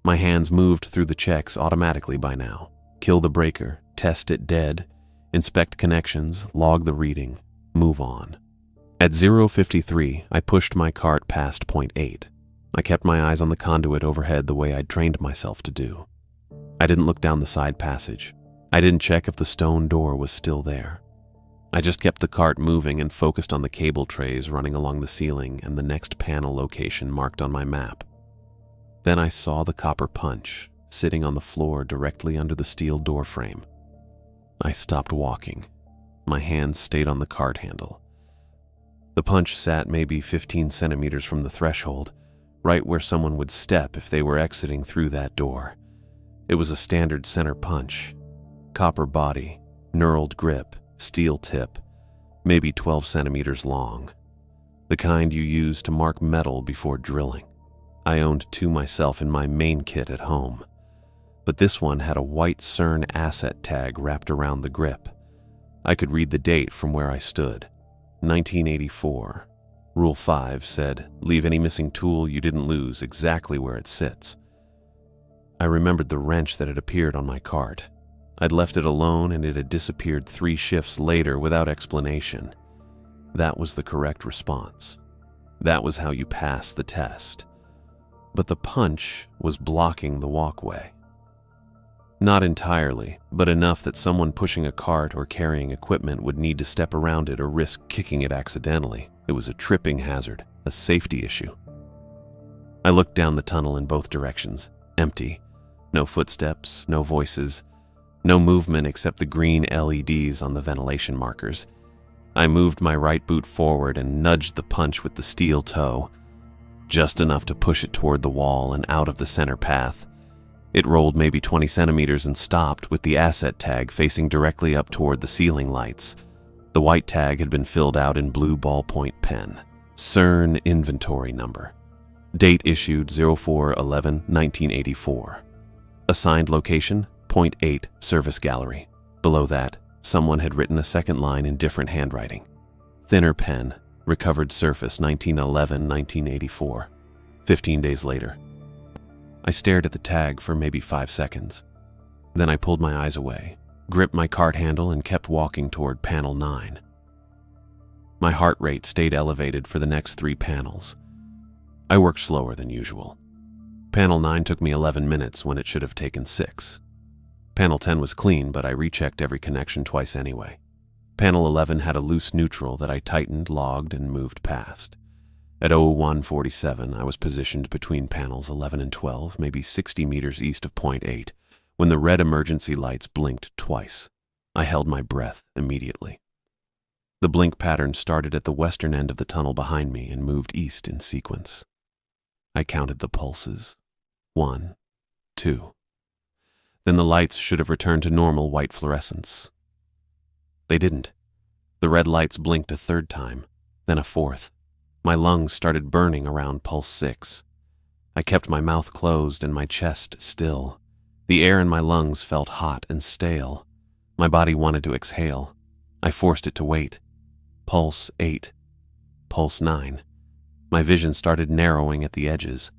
My hands moved through the checks automatically by now. Kill the breaker, test it dead, inspect connections, log the reading, move on. At 0:53, I pushed my cart past point 8. I kept my eyes on the conduit overhead the way I'd trained myself to do. I didn't look down the side passage. I didn't check if the stone door was still there. I just kept the cart moving and focused on the cable trays running along the ceiling and the next panel location marked on my map. Then I saw the copper punch sitting on the floor directly under the steel door frame. I stopped walking. My hands stayed on the cart handle. The punch sat maybe 15 centimeters from the threshold, right where someone would step if they were exiting through that door. It was a standard center punch. Copper body, knurled grip, steel tip, maybe 12 centimeters long. The kind you use to mark metal before drilling. I owned 2 myself in my main kit at home. But this one had a white CERN asset tag wrapped around the grip. I could read the date from where I stood. 1984. Rule 5 said, leave any missing tool you didn't lose exactly where it sits. I remembered the wrench that had appeared on my cart. I'd left it alone and it had disappeared 3 shifts later without explanation. That was the correct response. That was how you pass the test. But the punch was blocking the walkway. Not entirely, but enough that someone pushing a cart or carrying equipment would need to step around it or risk kicking it accidentally. It was a tripping hazard, a safety issue. I looked down the tunnel in both directions, empty. No footsteps, no voices, no movement except the green LEDs on the ventilation markers. I moved my right boot forward and nudged the punch with the steel toe, just enough to push it toward the wall and out of the center path. It rolled maybe 20 centimeters and stopped with the asset tag facing directly up toward the ceiling lights. The white tag had been filled out in blue ballpoint pen. CERN inventory number. Date issued 04/11/1984. Assigned location, point 8 service gallery. Below that, someone had written a second line in different handwriting. Thinner pen, recovered surface 1911-1984. 15 days later. I stared at the tag for maybe 5 seconds. Then I pulled my eyes away, gripped my cart handle and kept walking toward panel 9. My heart rate stayed elevated for the next 3 panels. I worked slower than usual. Panel 9 took me 11 minutes when it should have taken 6. Panel 10 was clean, but I rechecked every connection twice anyway. Panel 11 had a loose neutral that I tightened, logged, and moved past. At 01:47, I was positioned between panels 11 and 12, maybe 60 meters east of point 8, when the red emergency lights blinked twice. I held my breath immediately. The blink pattern started at the western end of the tunnel behind me and moved east in sequence. I counted the pulses. 1, 2. Then the lights should have returned to normal white fluorescence. They didn't. The red lights blinked a 3rd time, then a 4th. My lungs started burning around pulse 6. I kept my mouth closed and my chest still. The air in my lungs felt hot and stale. My body wanted to exhale. I forced it to wait. Pulse 8. Pulse 9. My vision started narrowing at the edges,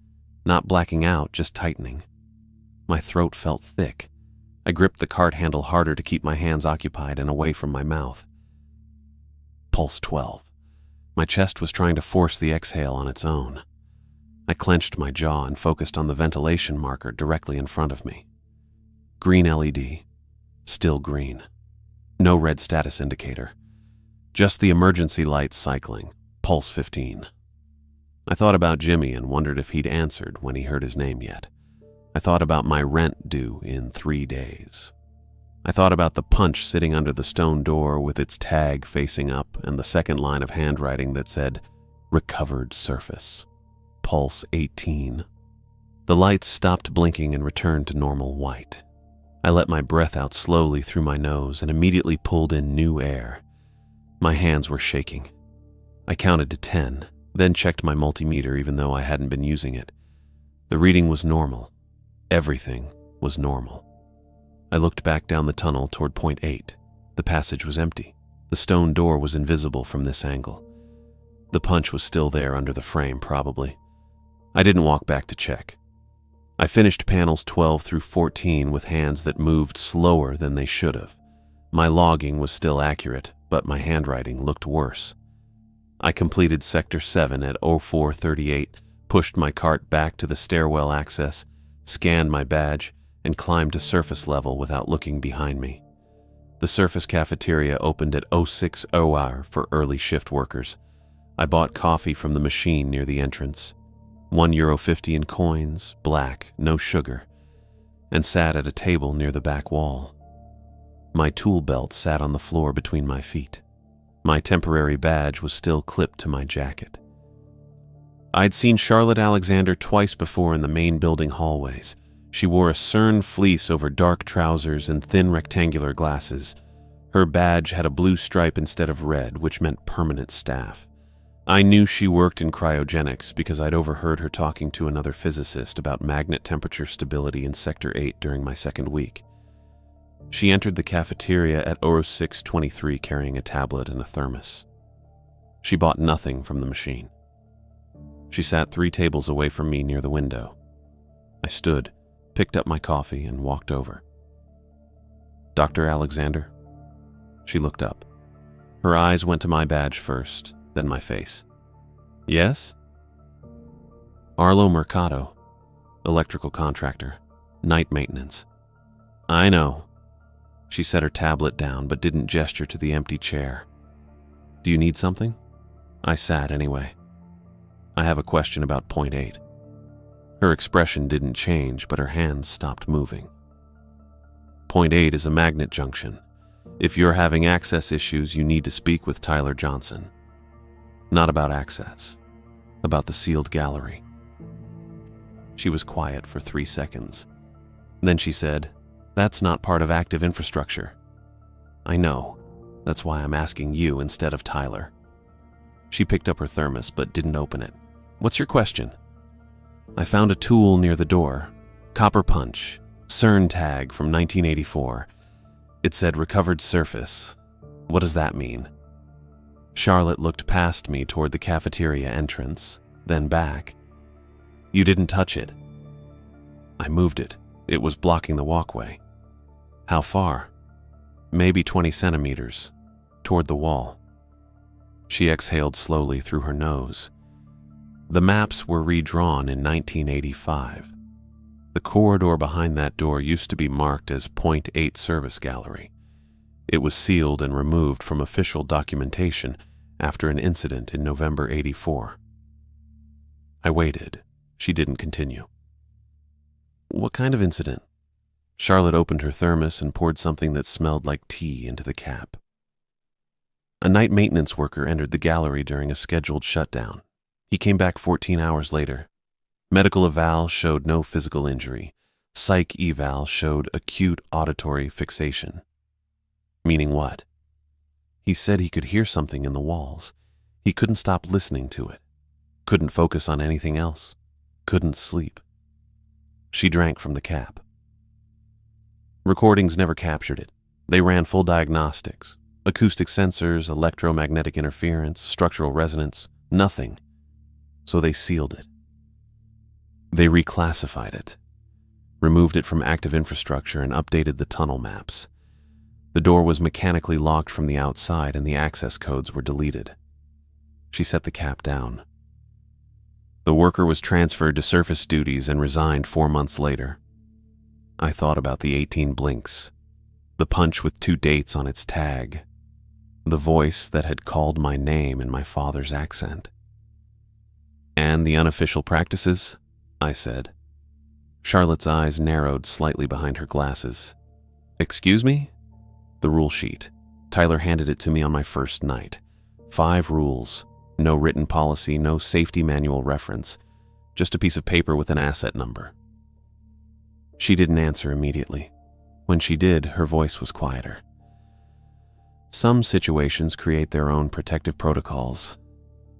not blacking out, just tightening. My throat felt thick. I gripped the cart handle harder to keep my hands occupied and away from my mouth. Pulse 12. My chest was trying to force the exhale on its own. I clenched my jaw and focused on the ventilation marker directly in front of me. Green LED. Still green. No red status indicator. Just the emergency lights cycling. Pulse 15. I thought about Jimmy and wondered if he'd answered when he heard his name yet. I thought about my rent due in 3 days. I thought about the punch sitting under the stone door with its tag facing up and the second line of handwriting that said, "Recovered surface." Pulse 18. The lights stopped blinking and returned to normal white. I let my breath out slowly through my nose and immediately pulled in new air. My hands were shaking. I counted to 10, then checked my multimeter even though I hadn't been using it. The reading was normal. Everything was normal. I looked back down the tunnel toward point 8. The passage was empty. The stone door was invisible from this angle. The punch was still there under the frame, probably. I didn't walk back to check. I finished panels 12 through 14 with hands that moved slower than they should have. My logging was still accurate, but my handwriting looked worse. I completed Sector 7 at 04:38, pushed my cart back to the stairwell access, scanned my badge, and climbed to surface level without looking behind me. The surface cafeteria opened at 06 hour for early shift workers. I bought coffee from the machine near the entrance, €1.50 in coins, black, no sugar, and sat at a table near the back wall. My tool belt sat on the floor between my feet. My temporary badge was still clipped to my jacket. I'd seen Charlotte Alexander twice before in the main building hallways. She wore a CERN fleece over dark trousers and thin rectangular glasses. Her badge had a blue stripe instead of red, which meant permanent staff. I knew she worked in cryogenics because I'd overheard her talking to another physicist about magnet temperature stability in Sector 8 during my second week. She entered the cafeteria at 06:23 carrying a tablet and a thermos. She bought nothing from the machine. She sat 3 tables away from me near the window. I stood, picked up my coffee, and walked over. "Dr. Alexander?" She looked up. Her eyes went to my badge first, then my face. "Yes?" "Arlo Mercado, electrical contractor, night maintenance." "I know." She set her tablet down but didn't gesture to the empty chair. "Do you need something?" I sat anyway. "I have a question about point 8. Her expression didn't change, but her hands stopped moving. "Point 8 is a magnet junction. If you're having access issues, you need to speak with Tyler Johnson. Not about access, about the sealed gallery." She was quiet for 3 seconds. Then she said, "That's not part of active infrastructure." "I know. That's why I'm asking you instead of Tyler." She picked up her thermos but didn't open it. "What's your question?" "I found a tool near the door. Copper punch. CERN tag from 1984. It said recovered surface. What does that mean?" Charlotte looked past me toward the cafeteria entrance, then back. "You didn't touch it." I moved it. It was blocking the walkway. "How far?" "Maybe 20 centimeters. Toward the wall." She exhaled slowly through her nose. The maps were redrawn in 1985. The corridor behind that door used to be marked as Point 8 Service Gallery. It was sealed and removed from official documentation after an incident in November '84. I waited. She didn't continue. What kind of incident? Charlotte opened her thermos and poured something that smelled like tea into the cap. A night maintenance worker entered the gallery during a scheduled shutdown. He came back 14 hours later. Medical eval showed no physical injury. Psych eval showed acute auditory fixation. Meaning what? He said he could hear something in the walls. He couldn't stop listening to it. Couldn't focus on anything else. Couldn't sleep. She drank from the cap. Recordings never captured it. They ran full diagnostics. Acoustic sensors, electromagnetic interference, structural resonance, nothing. So they sealed it. They reclassified it, removed it from active infrastructure and updated the tunnel maps. The door was mechanically locked from the outside and the access codes were deleted. She set the cap down. The worker was transferred to surface duties and resigned 4 months later. I thought about the 18 blinks, the punch with 2 dates on its tag, the voice that had called my name in my father's accent. And the unofficial practices? I said. Charlotte's eyes narrowed slightly behind her glasses. Excuse me? The rule sheet. Tyler handed it to me on my first night. 5 rules. No written policy, no safety manual reference. Just a piece of paper with an asset number. She didn't answer immediately. When she did, her voice was quieter. Some situations create their own protective protocols.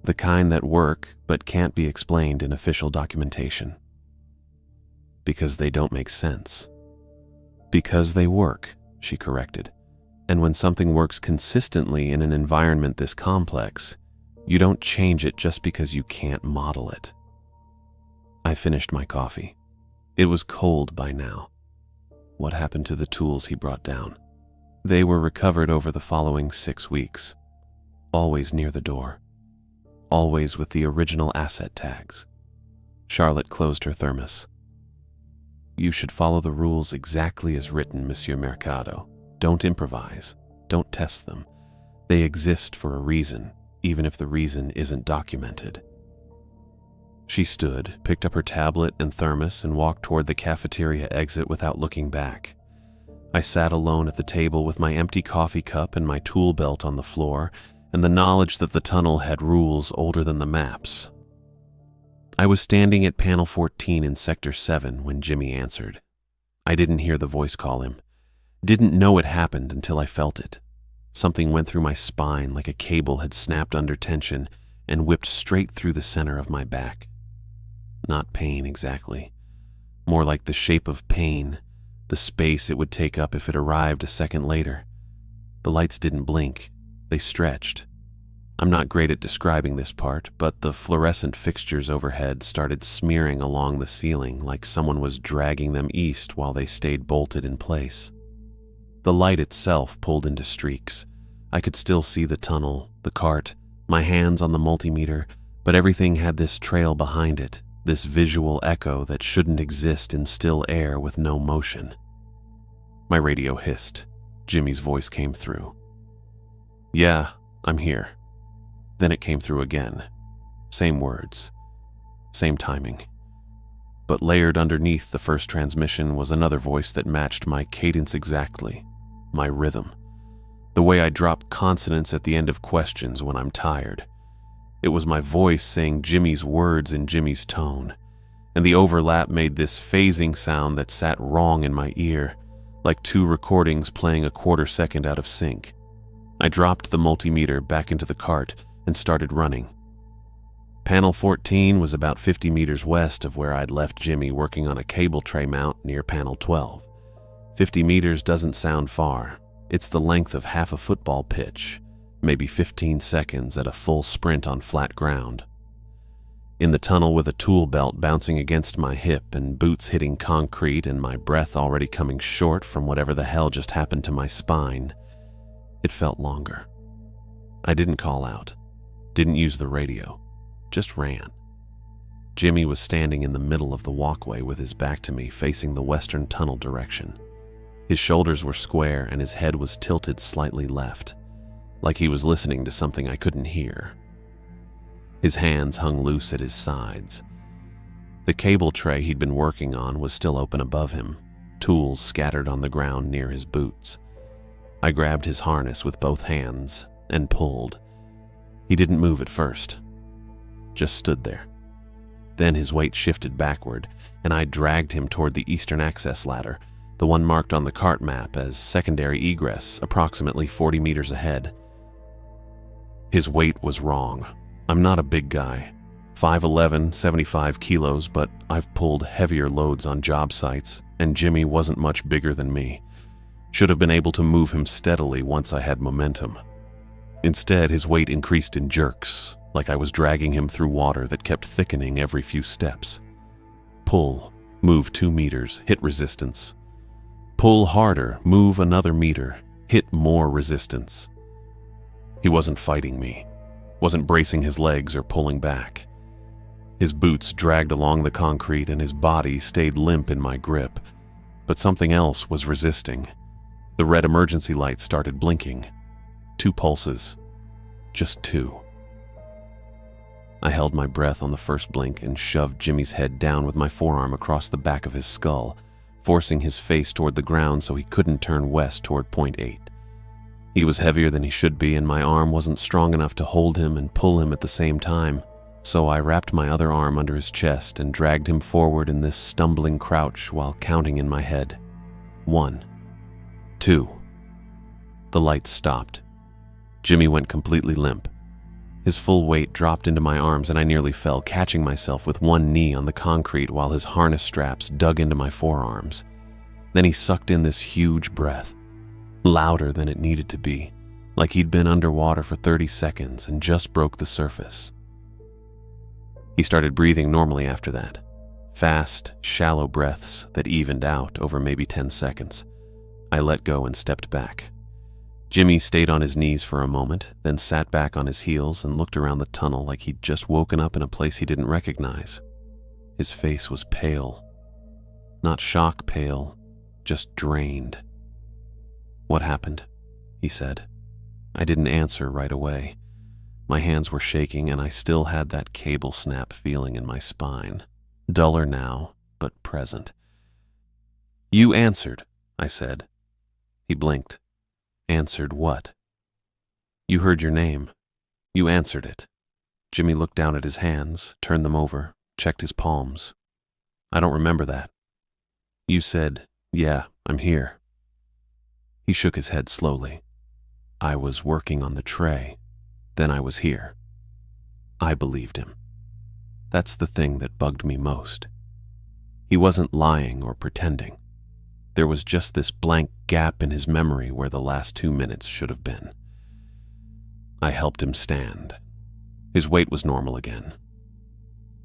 The kind that work but can't be explained in official documentation. Because they don't make sense. Because they work, she corrected. And when something works consistently in an environment this complex, you don't change it just because you can't model it. I finished my coffee. It was cold by now. What happened to the tools he brought down? They were recovered over the following 6 weeks. Always near the door. Always with the original asset tags. Charlotte closed her thermos. You should follow the rules exactly as written, Monsieur Mercado. Don't improvise. Don't test them. They exist for a reason, even if the reason isn't documented. She stood, picked up her tablet and thermos, and walked toward the cafeteria exit without looking back. I sat alone at the table with my empty coffee cup and my tool belt on the floor, and the knowledge that the tunnel had rules older than the maps. I was standing at panel 14 in Sector 7 when Jimmy answered. I didn't hear the voice call him. Didn't know it happened until I felt it. Something went through my spine like a cable had snapped under tension and whipped straight through the center of my back. Not pain exactly. More like the shape of pain, the space it would take up if it arrived a second later. The lights didn't blink. They stretched. I'm not great at describing this part, but the fluorescent fixtures overhead started smearing along the ceiling like someone was dragging them east while they stayed bolted in place. The light itself pulled into streaks. I could still see the tunnel, the cart, my hands on the multimeter, but everything had this trail behind it, this visual echo that shouldn't exist in still air with no motion. My radio hissed. Jimmy's voice came through. Yeah, I'm here. Then it came through again. Same words. Same timing. But layered underneath the first transmission was another voice that matched my cadence exactly. My rhythm. The way I drop consonants at the end of questions when I'm tired. It was my voice saying Jimmy's words in Jimmy's tone, and the overlap made this phasing sound that sat wrong in my ear, like 2 recordings playing a quarter second out of sync. I dropped the multimeter back into the cart and started running. Panel 14 was about 50 meters west of where I'd left Jimmy working on a cable tray mount near panel 12. 50 meters doesn't sound far. It's the length of half a football pitch, maybe 15 seconds at a full sprint on flat ground. In the tunnel with a tool belt bouncing against my hip and boots hitting concrete and my breath already coming short from whatever the hell just happened to my spine, it felt longer. I didn't call out. Didn't use the radio, just ran. Jimmy was standing in the middle of the walkway with his back to me, facing the western tunnel direction. His shoulders were square and his head was tilted slightly left, like he was listening to something I couldn't hear. His hands hung loose at his sides. The cable tray he'd been working on was still open above him, tools scattered on the ground near his boots. I grabbed his harness with both hands and pulled. He didn't move at first, just stood there. Then his weight shifted backward, and I dragged him toward the eastern access ladder, the one marked on the cart map as secondary egress, approximately 40 meters ahead. His weight was wrong. I'm not a big guy, 5'11", 75 kilos, but I've pulled heavier loads on job sites, and Jimmy wasn't much bigger than me. Should have been able to move him steadily once I had momentum. Instead, his weight increased in jerks, like I was dragging him through water that kept thickening every few steps. Pull, move 2 meters, hit resistance. Pull harder, move another meter, hit more resistance. He wasn't fighting me, wasn't bracing his legs or pulling back. His boots dragged along the concrete and his body stayed limp in my grip, but something else was resisting. The red emergency light started blinking. 2 pulses, just 2. I held my breath on the first blink and shoved Jimmy's head down with my forearm across the back of his skull, forcing his face toward the ground so he couldn't turn west toward point 8. He was heavier than he should be, and my arm wasn't strong enough to hold him and pull him at the same time, so I wrapped my other arm under his chest and dragged him forward in this stumbling crouch while counting in my head. 1, 2. The lights stopped. Jimmy went completely limp. His full weight dropped into my arms and I nearly fell, catching myself with one knee on the concrete while his harness straps dug into my forearms. Then he sucked in this huge breath, louder than it needed to be, like he'd been underwater for 30 seconds and just broke the surface. He started breathing normally after that, fast, shallow breaths that evened out over maybe 10 seconds. I let go and stepped back. Jimmy stayed on his knees for a moment, then sat back on his heels and looked around the tunnel like he'd just woken up in a place he didn't recognize. His face was pale. Not shock pale, just drained. "What happened?" he said. I didn't answer right away. My hands were shaking and I still had that cable snap feeling in my spine. Duller now, but present. "You answered," I said. He blinked. "Answered what?" "You heard your name. You answered it." Jimmy looked down at his hands, turned them over, checked his palms. "I don't remember that." "You said, 'Yeah, I'm here.'" He shook his head slowly. "I was working on the tray. Then I was here." I believed him. That's the thing that bugged me most. He wasn't lying or pretending. There was just this blank gap in his memory where the last 2 minutes should have been. I helped him stand. His weight was normal again.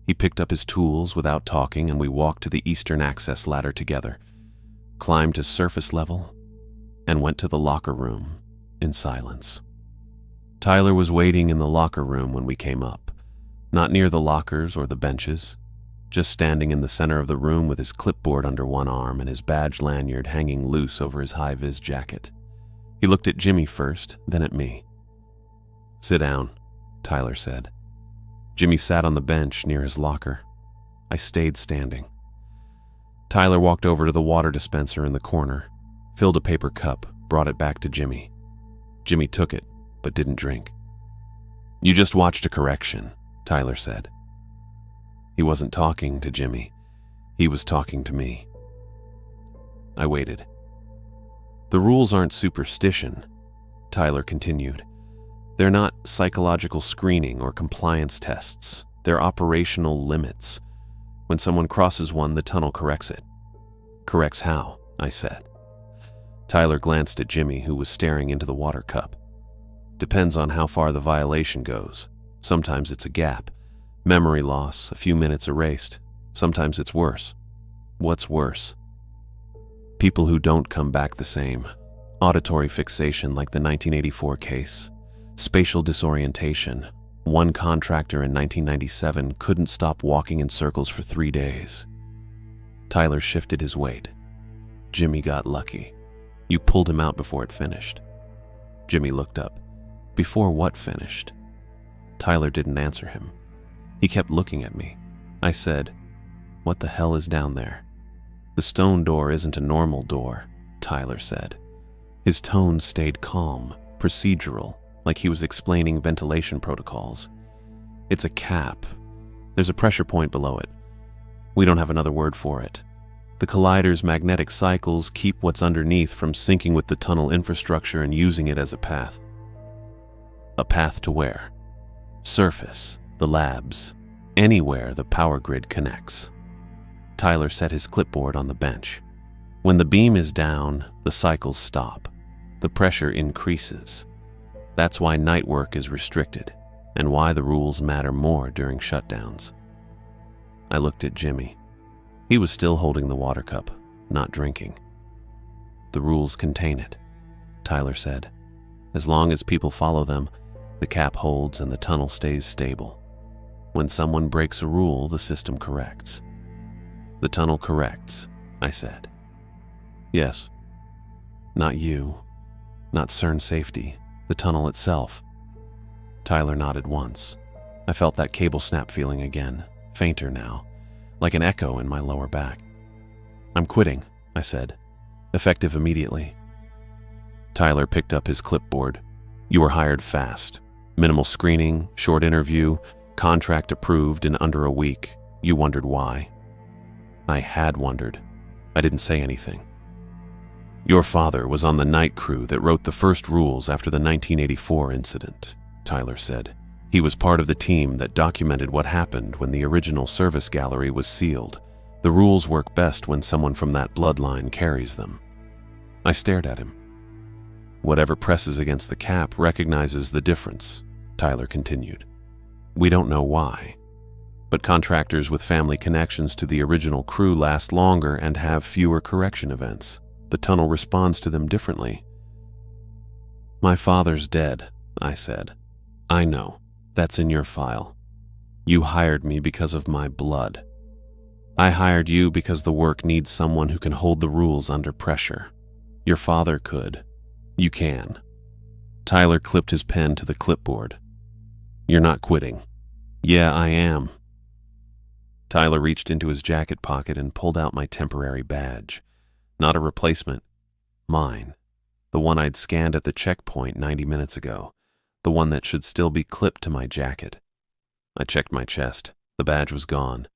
He picked up his tools without talking and we walked to the eastern access ladder together, climbed to surface level, and went to the locker room in silence. Tyler was waiting in the locker room when we came up, not near the lockers or the benches, just standing in the center of the room with his clipboard under one arm and his badge lanyard hanging loose over his high-vis jacket. He looked at Jimmy first, then at me. "Sit down," Tyler said. Jimmy sat on the bench near his locker. I stayed standing. Tyler walked over to the water dispenser in the corner, filled a paper cup, brought it back to Jimmy. Jimmy took it, but didn't drink. "You just watched a correction," Tyler said. He wasn't talking to Jimmy. He was talking to me. I waited. "The rules aren't superstition," Tyler continued. "They're not psychological screening or compliance tests. They're operational limits. When someone crosses one, the tunnel corrects it." "Corrects how?" I said. Tyler glanced at Jimmy, who was staring into the water cup. "Depends on how far the violation goes. Sometimes it's a gap. Memory loss, a few minutes erased. Sometimes it's worse." "What's worse?" "People who don't come back the same. Auditory fixation like the 1984 case. Spatial disorientation. One contractor in 1997 couldn't stop walking in circles for 3 days. Tyler shifted his weight. Jimmy got lucky. You pulled him out before it finished. Jimmy looked up. Before what finished? Tyler didn't answer him. He kept looking at me. I said, "What the hell is down there?" "The stone door isn't a normal door," Tyler said. His tone stayed calm, procedural, like he was explaining ventilation protocols. "It's a cap. There's a pressure point below it. We don't have another word for it. The collider's magnetic cycles keep what's underneath from sinking with the tunnel infrastructure and using it as a path." "A path to where?" "Surface, the labs, anywhere the power grid connects." Tyler set his clipboard on the bench. "When the beam is down, the cycles stop. The pressure increases. That's why night work is restricted, and why the rules matter more during shutdowns." I looked at Jimmy. He was still holding the water cup, not drinking. "The rules contain it," Tyler said. "As long as people follow them, the cap holds and the tunnel stays stable. When someone breaks a rule, the system corrects." "The tunnel corrects," I said. "Yes. Not you. Not CERN safety. The tunnel itself." Tyler nodded once. I felt that cable snap feeling again, fainter now, like an echo in my lower back. "I'm quitting," I said. "Effective immediately." Tyler picked up his clipboard. "You were hired fast. Minimal screening, short interview, contract approved in under a week. You wondered why." I had wondered. I didn't say anything. "Your father was on the night crew that wrote the first rules after the 1984 incident," Tyler said. "He was part of the team that documented what happened when the original service gallery was sealed. The rules work best when someone from that bloodline carries them." I stared at him. "Whatever presses against the cap recognizes the difference," Tyler continued. "We don't know why. But contractors with family connections to the original crew last longer and have fewer correction events. The tunnel responds to them differently." "My father's dead," I said. "I know. That's in your file. You hired me because of my blood. I hired you because the work needs someone who can hold the rules under pressure. Your father could. You can." Tyler clipped his pen to the clipboard. "You're not quitting." "Yeah, I am." Tyler reached into his jacket pocket and pulled out my temporary badge. Not a replacement. Mine. The one I'd scanned at the checkpoint 90 minutes ago. The one that should still be clipped to my jacket. I checked my chest. The badge was gone.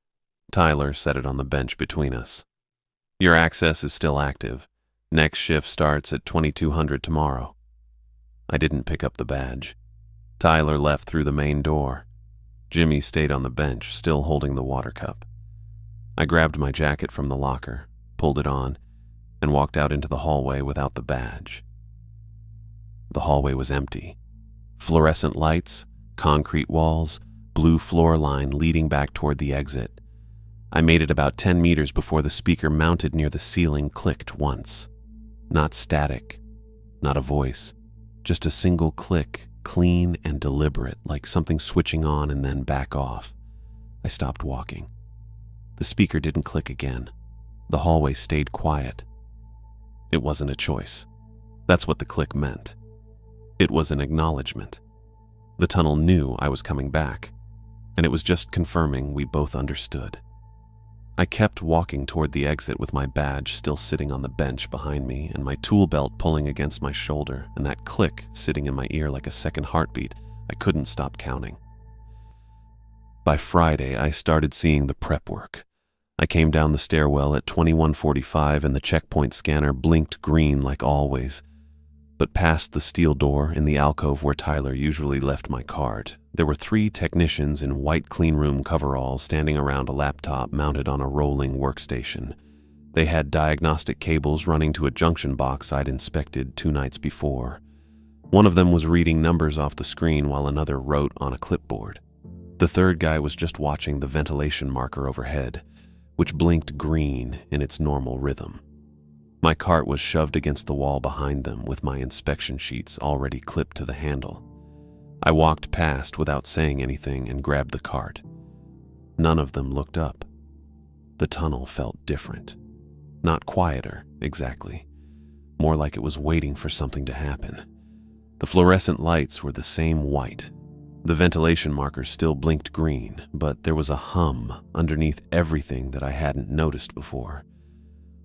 Tyler set it on the bench between us. "Your access is still active. Next shift starts at 2200 tomorrow." I didn't pick up the badge. Tyler left through the main door. Jimmy stayed on the bench, still holding the water cup. I grabbed my jacket from the locker, pulled it on, and walked out into the hallway without the badge. The hallway was empty. Fluorescent lights, concrete walls, blue floor line leading back toward the exit. I made it about 10 meters before the speaker mounted near the ceiling clicked once. Not static, not a voice, just a single click, clean and deliberate, like something switching on and then back off. I stopped walking. The speaker didn't click again. The hallway stayed quiet. It wasn't a choice. That's what the click meant. It was an acknowledgement. The tunnel knew I was coming back, and it was just confirming we both understood. I kept walking toward the exit with my badge still sitting on the bench behind me and my tool belt pulling against my shoulder and that click sitting in my ear like a second heartbeat. I couldn't stop counting. By Friday, I started seeing the prep work. I came down the stairwell at 21:45 and the checkpoint scanner blinked green like always. But past the steel door in the alcove where Tyler usually left my cart, there were 3 technicians in white cleanroom coveralls standing around a laptop mounted on a rolling workstation. They had diagnostic cables running to a junction box I'd inspected 2 nights before. One of them was reading numbers off the screen while another wrote on a clipboard. The third guy was just watching the ventilation marker overhead, which blinked green in its normal rhythm. My cart was shoved against the wall behind them with my inspection sheets already clipped to the handle. I walked past without saying anything and grabbed the cart. None of them looked up. The tunnel felt different. Not quieter, exactly. More like it was waiting for something to happen. The fluorescent lights were the same white. The ventilation markers still blinked green, but there was a hum underneath everything that I hadn't noticed before.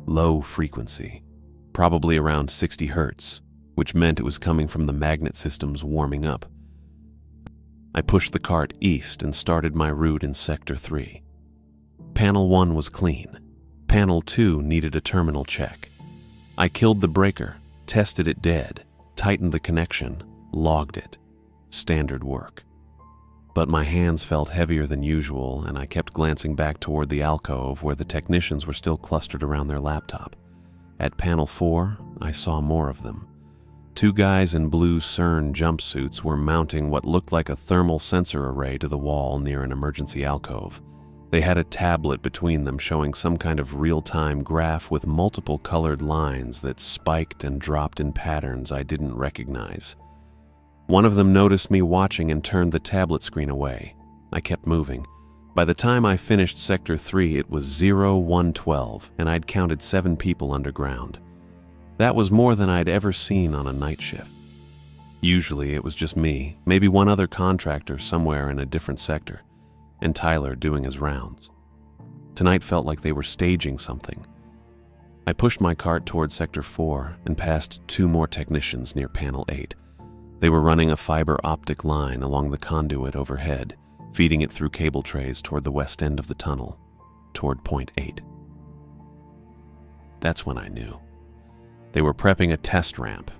Low frequency, probably around 60 hertz, which meant it was coming from the magnet systems warming up. I pushed the cart east and started my route in Sector 3. Panel 1 was clean. Panel 2 needed a terminal check. I killed the breaker, tested it dead, tightened the connection, logged it. Standard work. But my hands felt heavier than usual, and I kept glancing back toward the alcove where the technicians were still clustered around their laptop. At Panel 4, I saw more of them. 2 guys in blue CERN jumpsuits were mounting what looked like a thermal sensor array to the wall near an emergency alcove. They had a tablet between them showing some kind of real-time graph with multiple colored lines that spiked and dropped in patterns I didn't recognize. One of them noticed me watching and turned the tablet screen away. I kept moving. By the time I finished Sector 3, it was 0112, and I'd counted 7 people underground. That was more than I'd ever seen on a night shift. Usually it was just me, maybe one other contractor somewhere in a different sector, and Tyler doing his rounds. Tonight felt like they were staging something. I pushed my cart toward Sector 4 and passed 2 more technicians near Panel 8. They were running a fiber optic line along the conduit overhead, feeding it through cable trays toward the west end of the tunnel, toward Point 8. That's when I knew. They were prepping a test ramp,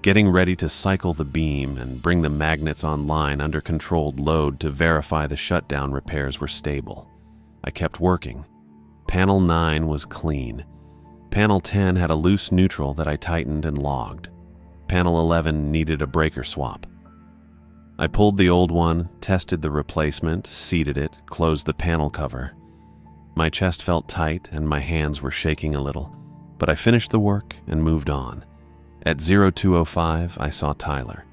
getting ready to cycle the beam and bring the magnets online under controlled load to verify the shutdown repairs were stable. I kept working. Panel 9 was clean. Panel 10 had a loose neutral that I tightened and logged. Panel 11 needed a breaker swap. I pulled the old one, tested the replacement, seated it, closed the panel cover. My chest felt tight and my hands were shaking a little, but I finished the work and moved on. At 0205, I saw Tyler.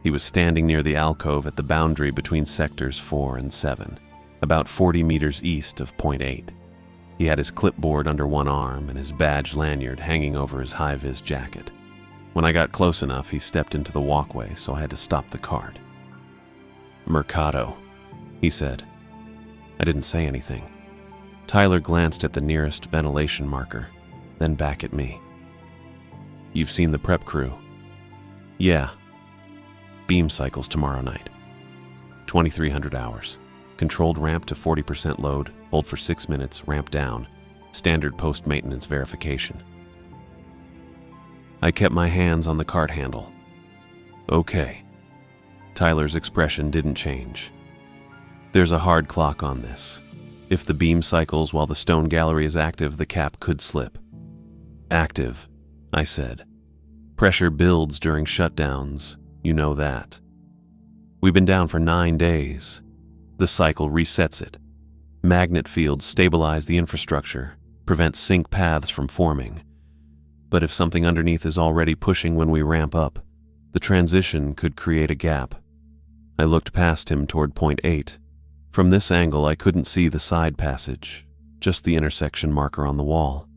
He was standing near the alcove at the boundary between Sectors 4 and 7, about 40 meters east of Point 8. He had his clipboard under one arm and his badge lanyard hanging over his high-vis jacket. When I got close enough, he stepped into the walkway, so I had to stop the cart. "Mercado," he said. I didn't say anything. Tyler glanced at the nearest ventilation marker, then back at me. "You've seen the prep crew?" "Yeah. Beam cycles tomorrow night. 2,300 hours. Controlled ramp to 40% load, hold for 6 minutes, ramp down. Standard post-maintenance verification." I kept my hands on the cart handle. "Okay." Tyler's expression didn't change. "There's a hard clock on this. If the beam cycles while the stone gallery is active, the cap could slip." "Active," I said. "Pressure builds during shutdowns. You know that. We've been down for 9 days. The cycle resets it. Magnet fields stabilize the infrastructure, prevent sink paths from forming. But if something underneath is already pushing when we ramp up, the transition could create a gap." I looked past him toward Point 8. From this angle, I couldn't see the side passage, just the intersection marker on the wall.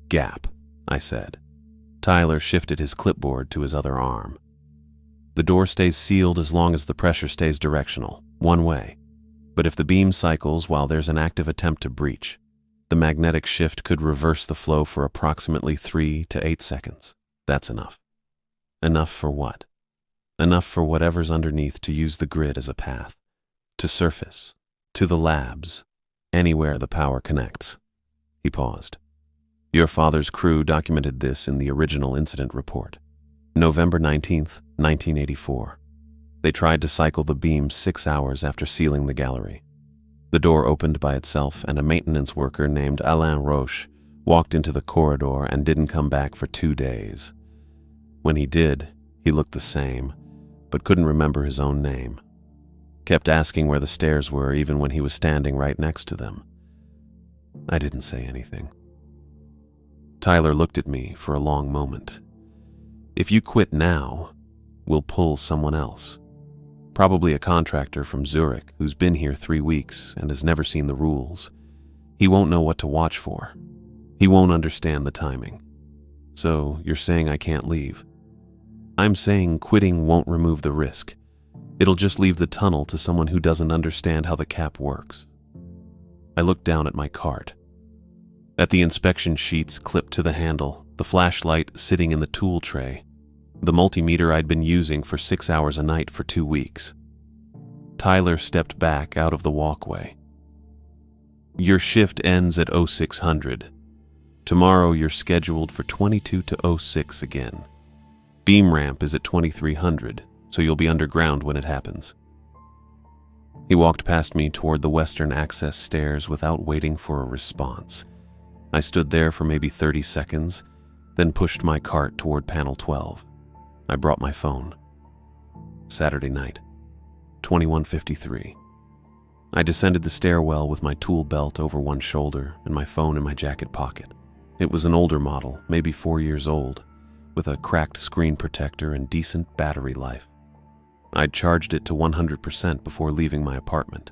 "Gap," I said. Tyler shifted his clipboard to his other arm. "The door stays sealed as long as the pressure stays directional, one way. But if the beam cycles while there's an active attempt to breach, the magnetic shift could reverse the flow for approximately 3 to 8 seconds. That's enough." "Enough for what?" "Enough for whatever's underneath to use the grid as a path. To surface, to the labs, anywhere the power connects." He paused. "Your father's crew documented this in the original incident report. November 19th, 1984. They tried to cycle the beam 6 hours after sealing the gallery. The door opened by itself, and a maintenance worker named Alain Roche walked into the corridor and didn't come back for 2 days. When he did, he looked the same, but couldn't remember his own name. Kept asking where the stairs were even when he was standing right next to them. I didn't say anything. Tyler looked at me for a long moment. "If you quit now, we'll pull someone else. Probably a contractor from Zurich who's been here 3 weeks and has never seen the rules. He won't know what to watch for. He won't understand the timing. So you're saying I can't leave? I'm saying quitting won't remove the risk. It'll just leave the tunnel to someone who doesn't understand how the cap works. I looked down at my cart. At the inspection sheets clipped to the handle, the flashlight sitting in the tool tray, the multimeter I'd been using for 6 hours a night for 2 weeks. Tyler stepped back out of the walkway. Your shift ends at 0600. Tomorrow you're scheduled for 22 to 06 again. Beam ramp is at 2300, so you'll be underground when it happens. He walked past me toward the western access stairs without waiting for a response. I stood there for maybe 30 seconds, then pushed my cart toward panel 12. I brought my phone. Saturday night, 21:53. I descended the stairwell with my tool belt over one shoulder and my phone in my jacket pocket. It was an older model, maybe 4 years old, with a cracked screen protector and decent battery life. I'd charged it to 100% before leaving my apartment.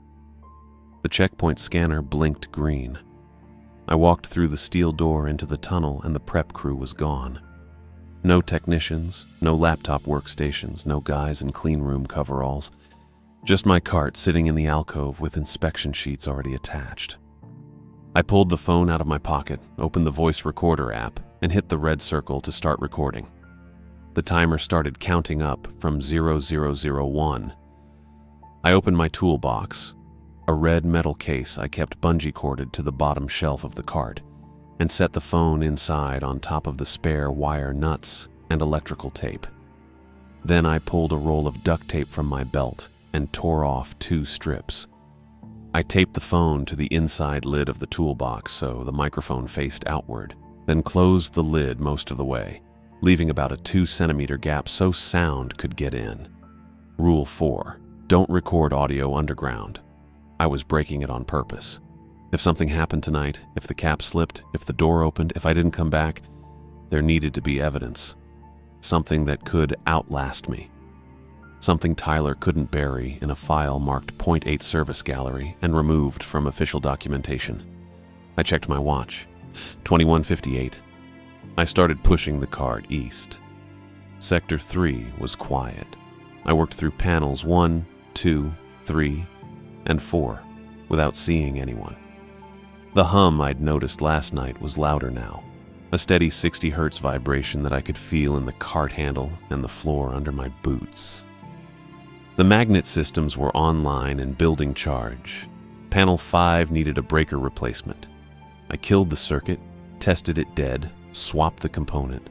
The checkpoint scanner blinked green. I walked through the steel door into the tunnel and the prep crew was gone. No technicians, no laptop workstations, no guys in clean room coveralls. Just my cart sitting in the alcove with inspection sheets already attached. I pulled the phone out of my pocket, opened the voice recorder app, and hit the red circle to start recording. The timer started counting up from 0001. I opened my toolbox, a red metal case I kept bungee corded to the bottom shelf of the cart, and set the phone inside on top of the spare wire nuts and electrical tape. Then I pulled a roll of duct tape from my belt and tore off 2 strips. I taped the phone to the inside lid of the toolbox so the microphone faced outward, then closed the lid most of the way, leaving about a 2-centimeter gap so sound could get in. Rule 4, don't record audio underground. I was breaking it on purpose. If something happened tonight, if the cap slipped, if the door opened, if I didn't come back, there needed to be evidence. Something that could outlast me. Something Tyler couldn't bury in a file marked .8 service gallery and removed from official documentation. I checked my watch. 21:58. I started pushing the cart east. Sector 3 was quiet. I worked through panels 1, 2, 3, and 4 without seeing anyone. The hum I'd noticed last night was louder now, a steady 60 hertz vibration that I could feel in the cart handle and the floor under my boots. The magnet systems were online and building charge. Panel 5 needed a breaker replacement. I killed the circuit, tested it dead, swapped the component,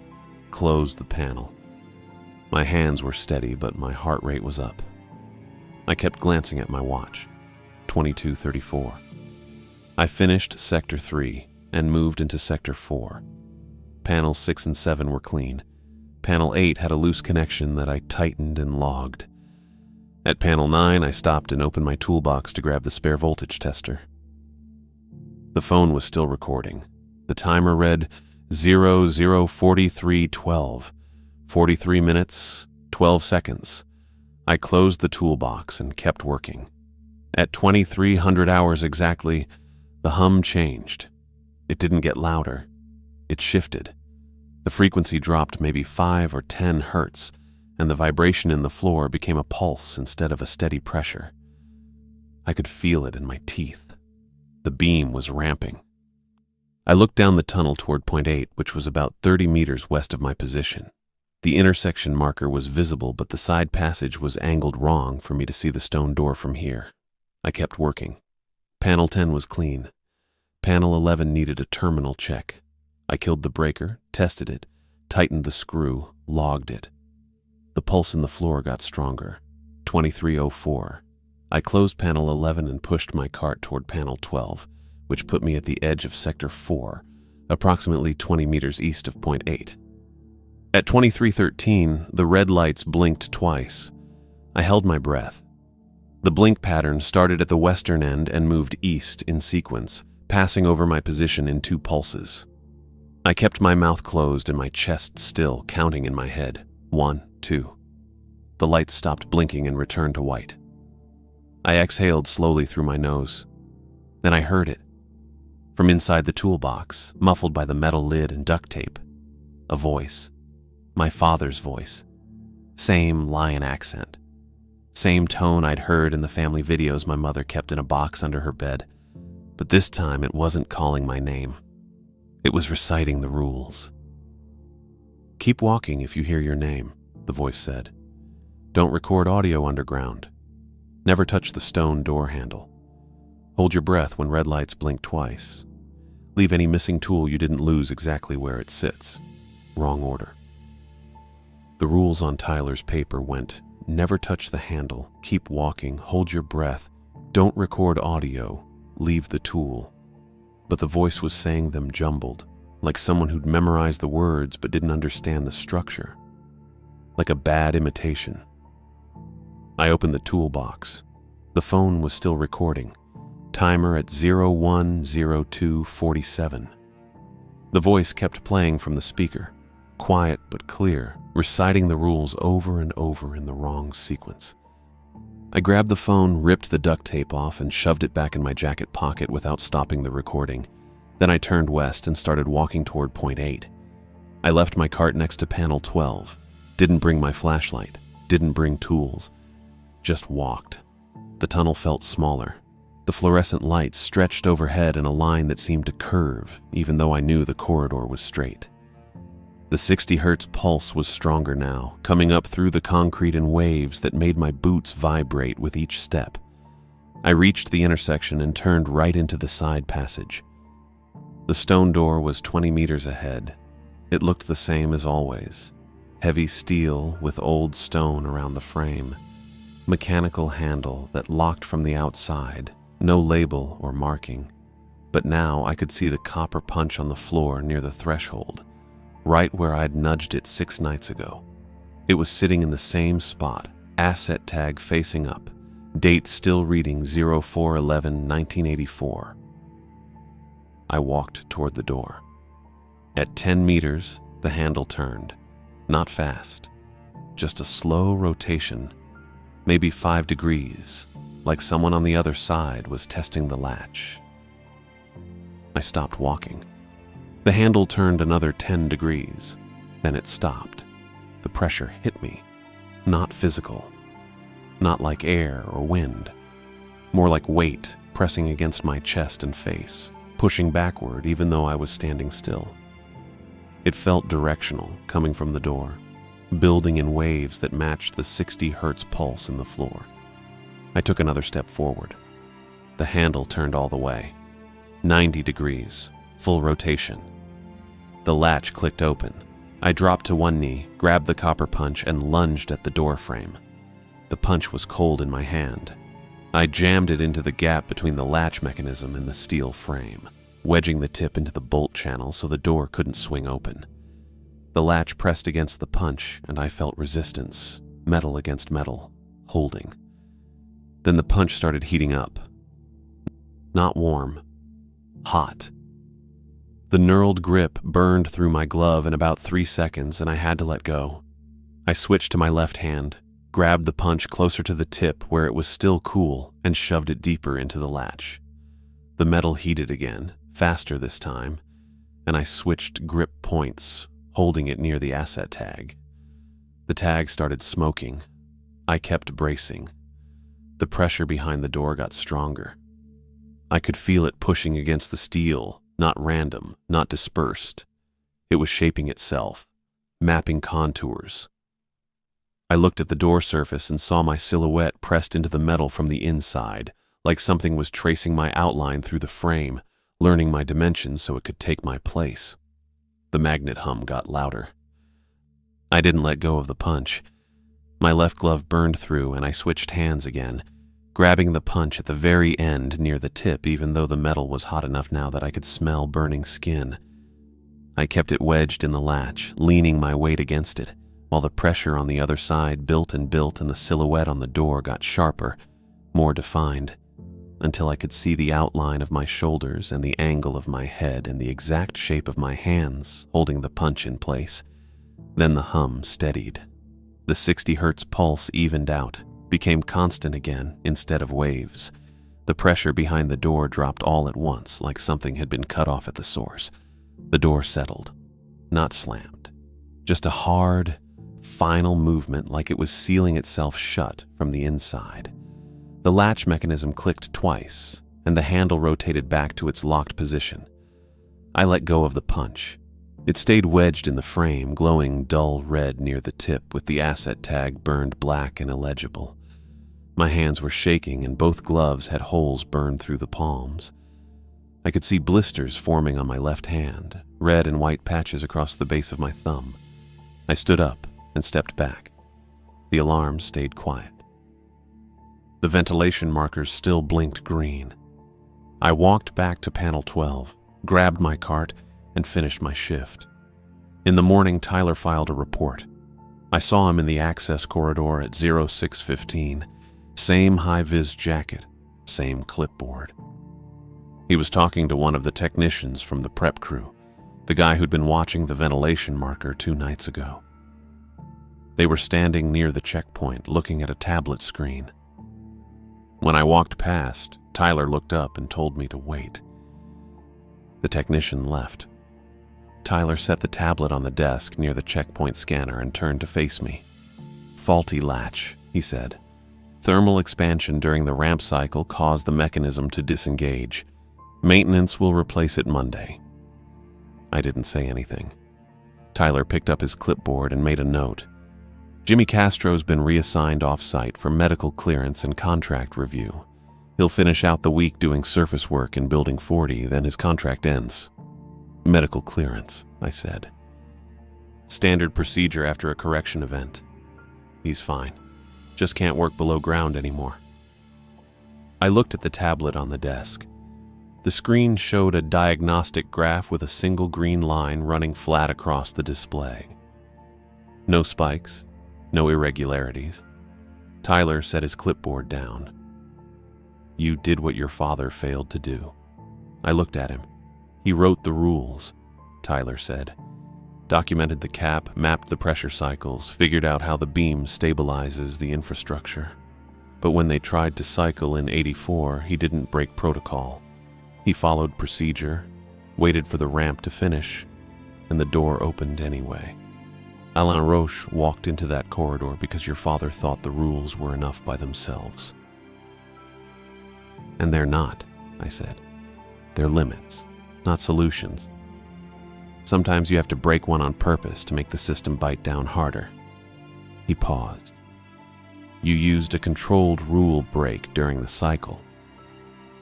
closed the panel. My hands were steady, but my heart rate was up. I kept glancing at my watch. 22:34. I finished Sector 3 and moved into Sector 4. Panels 6 and 7 were clean. Panel 8 had a loose connection that I tightened and logged. At Panel 9, I stopped and opened my toolbox to grab the spare voltage tester. The phone was still recording. The timer read 004312, 43 minutes, 12 seconds. I closed the toolbox and kept working. At 2300 hours exactly, the hum changed. It didn't get louder. It shifted. The frequency dropped maybe 5 or 10 hertz, and the vibration in the floor became a pulse instead of a steady pressure. I could feel it in my teeth. The beam was ramping. I looked down the tunnel toward .8, which was about 30 meters west of my position. The intersection marker was visible, but the side passage was angled wrong for me to see the stone door from here. I kept working. Panel 10 was clean. Panel 11 needed a terminal check. I killed the breaker, tested it, tightened the screw, logged it. The pulse in the floor got stronger. 2304. I closed Panel 11 and pushed my cart toward Panel 12, which put me at the edge of Sector 4, approximately 20 meters east of .8. At 2313, the red lights blinked twice. I held my breath. The blink pattern started at the western end and moved east in sequence, passing over my position in 2 pulses. I kept my mouth closed and my chest still, counting in my head. 1, 2. The lights stopped blinking and returned to white. I exhaled slowly through my nose. Then I heard it. From inside the toolbox, muffled by the metal lid and duct tape. A voice. My father's voice. Same lion accent. Same tone I'd heard in the family videos my mother kept in a box under her bed. But this time it wasn't calling my name. It was reciting the rules. "Keep walking if you hear your name," the voice said. "Don't record audio underground. Never touch the stone door handle. Hold your breath when red lights blink twice. Leave any missing tool you didn't lose exactly where it sits. Wrong order." The rules on Tyler's paper went, never touch the handle, keep walking, hold your breath, don't record audio, leave the tool. But the voice was saying them jumbled, like someone who'd memorized the words but didn't understand the structure. Like a bad imitation. I opened the toolbox. The phone was still recording. Timer at 01:02:47. The voice kept playing from the speaker, quiet but clear, reciting the rules over and over in the wrong sequence. I grabbed the phone, ripped the duct tape off, and shoved it back in my jacket pocket without stopping the recording. Then I turned west and started walking toward point 8. I left my cart next to panel 12. Didn't bring my flashlight. Didn't bring tools. Just walked. The tunnel felt smaller. The fluorescent lights stretched overhead in a line that seemed to curve, even though I knew the corridor was straight. The 60 hertz pulse was stronger now, coming up through the concrete in waves that made my boots vibrate with each step. I reached the intersection and turned right into the side passage. The stone door was 20 meters ahead. It looked the same as always. Heavy steel with old stone around the frame. Mechanical handle that locked from the outside. No label or marking. But now I could see the copper punch on the floor near the threshold, right where I'd nudged it 6 nights ago. It was sitting in the same spot, asset tag facing up, date still reading 04/11/1984. I walked toward the door. At 10 meters, the handle turned. Not fast, just a slow rotation, maybe 5 degrees, like someone on the other side was testing the latch. I stopped walking. The handle turned another 10 degrees. Then it stopped. The pressure hit me. Not physical. Not like air or wind. More like weight pressing against my chest and face, pushing backward even though I was standing still. It felt directional, coming from the door, building in waves that matched the 60 hertz pulse in the floor. I took another step forward. The handle turned all the way. 90 degrees, full rotation. The latch clicked open. I dropped to one knee, grabbed the copper punch, and lunged at the door frame. The punch was cold in my hand. I jammed it into the gap between the latch mechanism and the steel frame, wedging the tip into the bolt channel so the door couldn't swing open. The latch pressed against the punch, and I felt resistance, metal against metal, holding. Then the punch started heating up. Not warm, hot. The knurled grip burned through my glove in about 3 seconds, and I had to let go. I switched to my left hand, grabbed the punch closer to the tip where it was still cool, and shoved it deeper into the latch. The metal heated again, faster this time, and I switched grip points, holding it near the asset tag. The tag started smoking. I kept bracing. The pressure behind the door got stronger. I could feel it pushing against the steel, not random, not dispersed. It was shaping itself, mapping contours. I looked at the door surface and saw my silhouette pressed into the metal from the inside, like something was tracing my outline through the frame, learning my dimensions so it could take my place. The magnet hum got louder. I didn't let go of the punch. My left glove burned through and I switched hands again, grabbing the punch at the very end near the tip even though the metal was hot enough now that I could smell burning skin. I kept it wedged in the latch, leaning my weight against it, while the pressure on the other side built and the silhouette on the door got sharper, more defined, until I could see the outline of my shoulders and the angle of my head and the exact shape of my hands holding the punch in place. Then the hum steadied. The 60 hertz pulse evened out, became constant again instead of waves. The pressure behind the door dropped all at once, like something had been cut off at the source. The door settled, not slammed. Just a hard, final movement like it was sealing itself shut from the inside. The latch mechanism clicked twice, and the handle rotated back to its locked position. I let go of the punch. It stayed wedged in the frame, glowing dull red near the tip with the asset tag burned black and illegible. My hands were shaking and both gloves had holes burned through the palms. I could see blisters forming on my left hand, red and white patches across the base of my thumb. I stood up and stepped back. The alarm stayed quiet. The ventilation markers still blinked green. I walked back to panel 12, grabbed my cart, and finished my shift. In the morning, Tyler filed a report. I saw him in the access corridor at 0615. Same high-vis jacket, same clipboard. He was talking to one of the technicians from the prep crew, the guy who'd been watching the ventilation marker 2 nights ago. They were standing near the checkpoint, looking at a tablet screen. When I walked past, Tyler looked up and told me to wait. The technician left. Tyler set the tablet on the desk near the checkpoint scanner and turned to face me. "Faulty latch," he said. "Thermal expansion during the ramp cycle caused the mechanism to disengage. Maintenance will replace it Monday." I didn't say anything. Tyler picked up his clipboard and made a note. "Jimmy Castro's been reassigned off-site for medical clearance and contract review. He'll finish out the week doing surface work in Building 40, then his contract ends." "Medical clearance," I said. "Standard procedure after a correction event. He's fine. Just can't work below ground anymore." I looked at the tablet on the desk. The screen showed a diagnostic graph with a single green line running flat across the display. No spikes, no irregularities. Tyler set his clipboard down. "You did what your father failed to do." I looked at him. "He wrote the rules," Tyler said. "Documented the cap, mapped the pressure cycles, figured out how the beam stabilizes the infrastructure. But when they tried to cycle in 84, he didn't break protocol. He followed procedure, waited for the ramp to finish, and the door opened anyway. Alain Roche walked into that corridor because your father thought the rules were enough by themselves." "And they're not," I said. "They're limits, not solutions. Sometimes you have to break one on purpose to make the system bite down harder." He paused. "You used a controlled rule break during the cycle.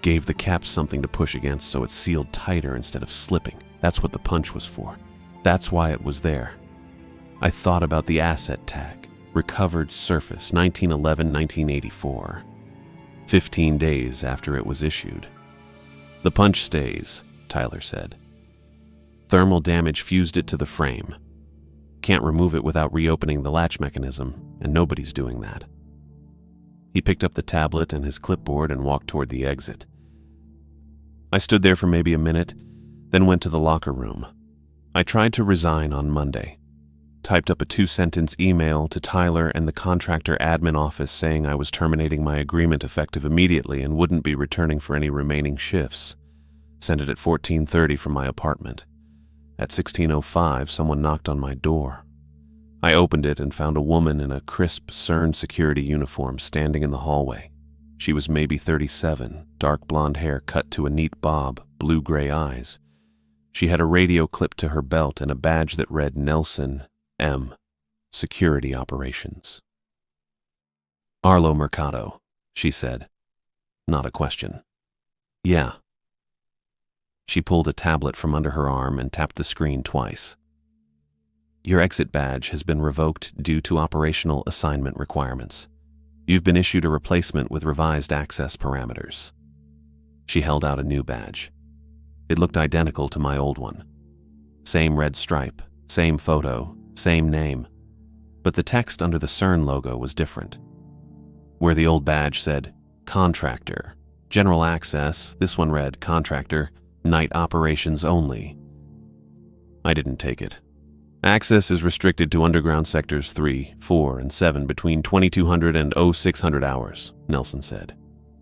Gave the cap something to push against so it sealed tighter instead of slipping. That's what the punch was for. That's why it was there. I thought about the asset tag, recovered surface, 1911-1984. 15 days after it was issued. The punch stays," Tyler said. "Thermal damage fused it to the frame. Can't remove it without reopening the latch mechanism, and nobody's doing that." He picked up the tablet and his clipboard and walked toward the exit. I stood there for maybe a minute, then went to the locker room. I tried to resign on Monday. Typed up a 2-sentence email to Tyler and the contractor admin office saying I was terminating my agreement effective immediately and wouldn't be returning for any remaining shifts. Sent it at 14:30 from my apartment. At 16:05, someone knocked on my door. I opened it and found a woman in a crisp CERN security uniform standing in the hallway. She was maybe 37, dark blonde hair cut to a neat bob, blue-gray eyes. She had a radio clipped to her belt and a badge that read Nelson M. Security Operations. "Arlo Mercado," she said. Not a question. "Yeah." She pulled a tablet from under her arm and tapped the screen twice. "Your exit badge has been revoked due to operational assignment requirements. You've been issued a replacement with revised access parameters." She held out a new badge. It looked identical to my old one. Same red stripe, same photo, same name. But the text under the CERN logo was different. Where the old badge said, "Contractor, General Access," this one read, "Contractor, Night Operations Only." I didn't take it. Access is restricted to underground sectors 3, 4, and 7 between 2200 and 0600 hours, Nelson said.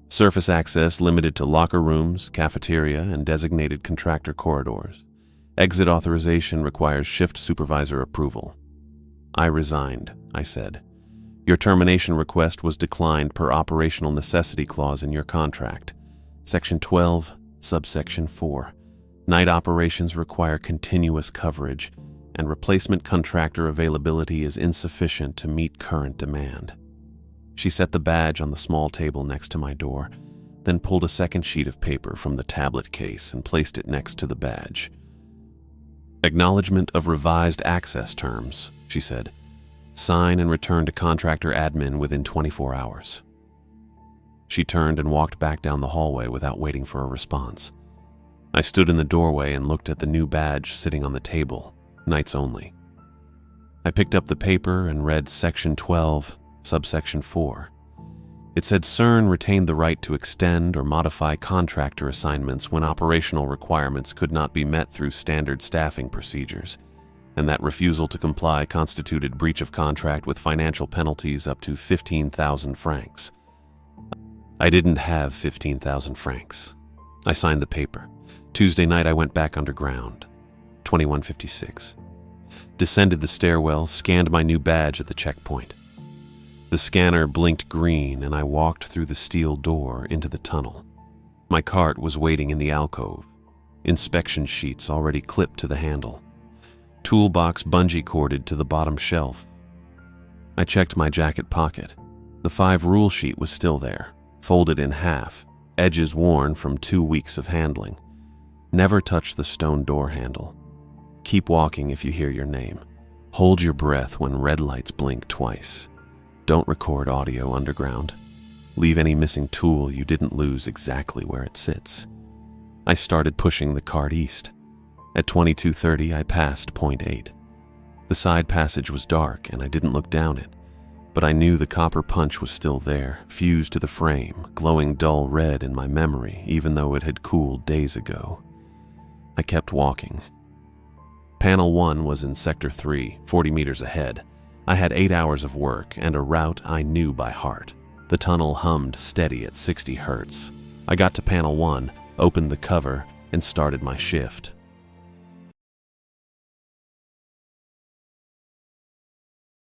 Surface access limited to locker rooms, cafeteria, and designated contractor corridors. Exit authorization requires shift supervisor approval. I resigned, I said. Your termination request was declined per operational necessity clause in your contract. Section 12, subsection 4. Night operations require continuous coverage, and replacement contractor availability is insufficient to meet current demand. She set the badge on the small table next to my door, then pulled a second sheet of paper from the tablet case and placed it next to the badge. Acknowledgement of revised access terms, she said. Sign and return to contractor admin within 24 hours. She turned and walked back down the hallway without waiting for a response. I stood in the doorway and looked at the new badge sitting on the table, nights only. I picked up the paper and read Section 12, subsection 4. It said CERN retained the right to extend or modify contractor assignments when operational requirements could not be met through standard staffing procedures, and that refusal to comply constituted breach of contract with financial penalties up to 15,000 francs. I didn't have 15,000 francs. I signed the paper. Tuesday night I went back underground. 2156. Descended the stairwell, scanned my new badge at the checkpoint. The scanner blinked green and I walked through the steel door into the tunnel. My cart was waiting in the alcove. Inspection sheets already clipped to the handle. Toolbox bungee corded to the bottom shelf. I checked my jacket pocket. The 5 rule sheet was still there, folded in half, edges worn from 2 weeks of handling. Never touch the stone door handle. Keep walking if you hear your name. Hold your breath when red lights blink twice. Don't record audio underground. Leave any missing tool you didn't lose exactly where it sits. I started pushing the cart east. At 22:30, I passed point 8. The side passage was dark and I didn't look down it, but I knew the copper punch was still there, fused to the frame, glowing dull red in my memory, even though it had cooled days ago. I kept walking. Panel 1 was in Sector 3, 40 meters ahead. I had 8 hours of work and a route I knew by heart. The tunnel hummed steady at 60 hertz. I got to Panel 1, opened the cover, and started my shift.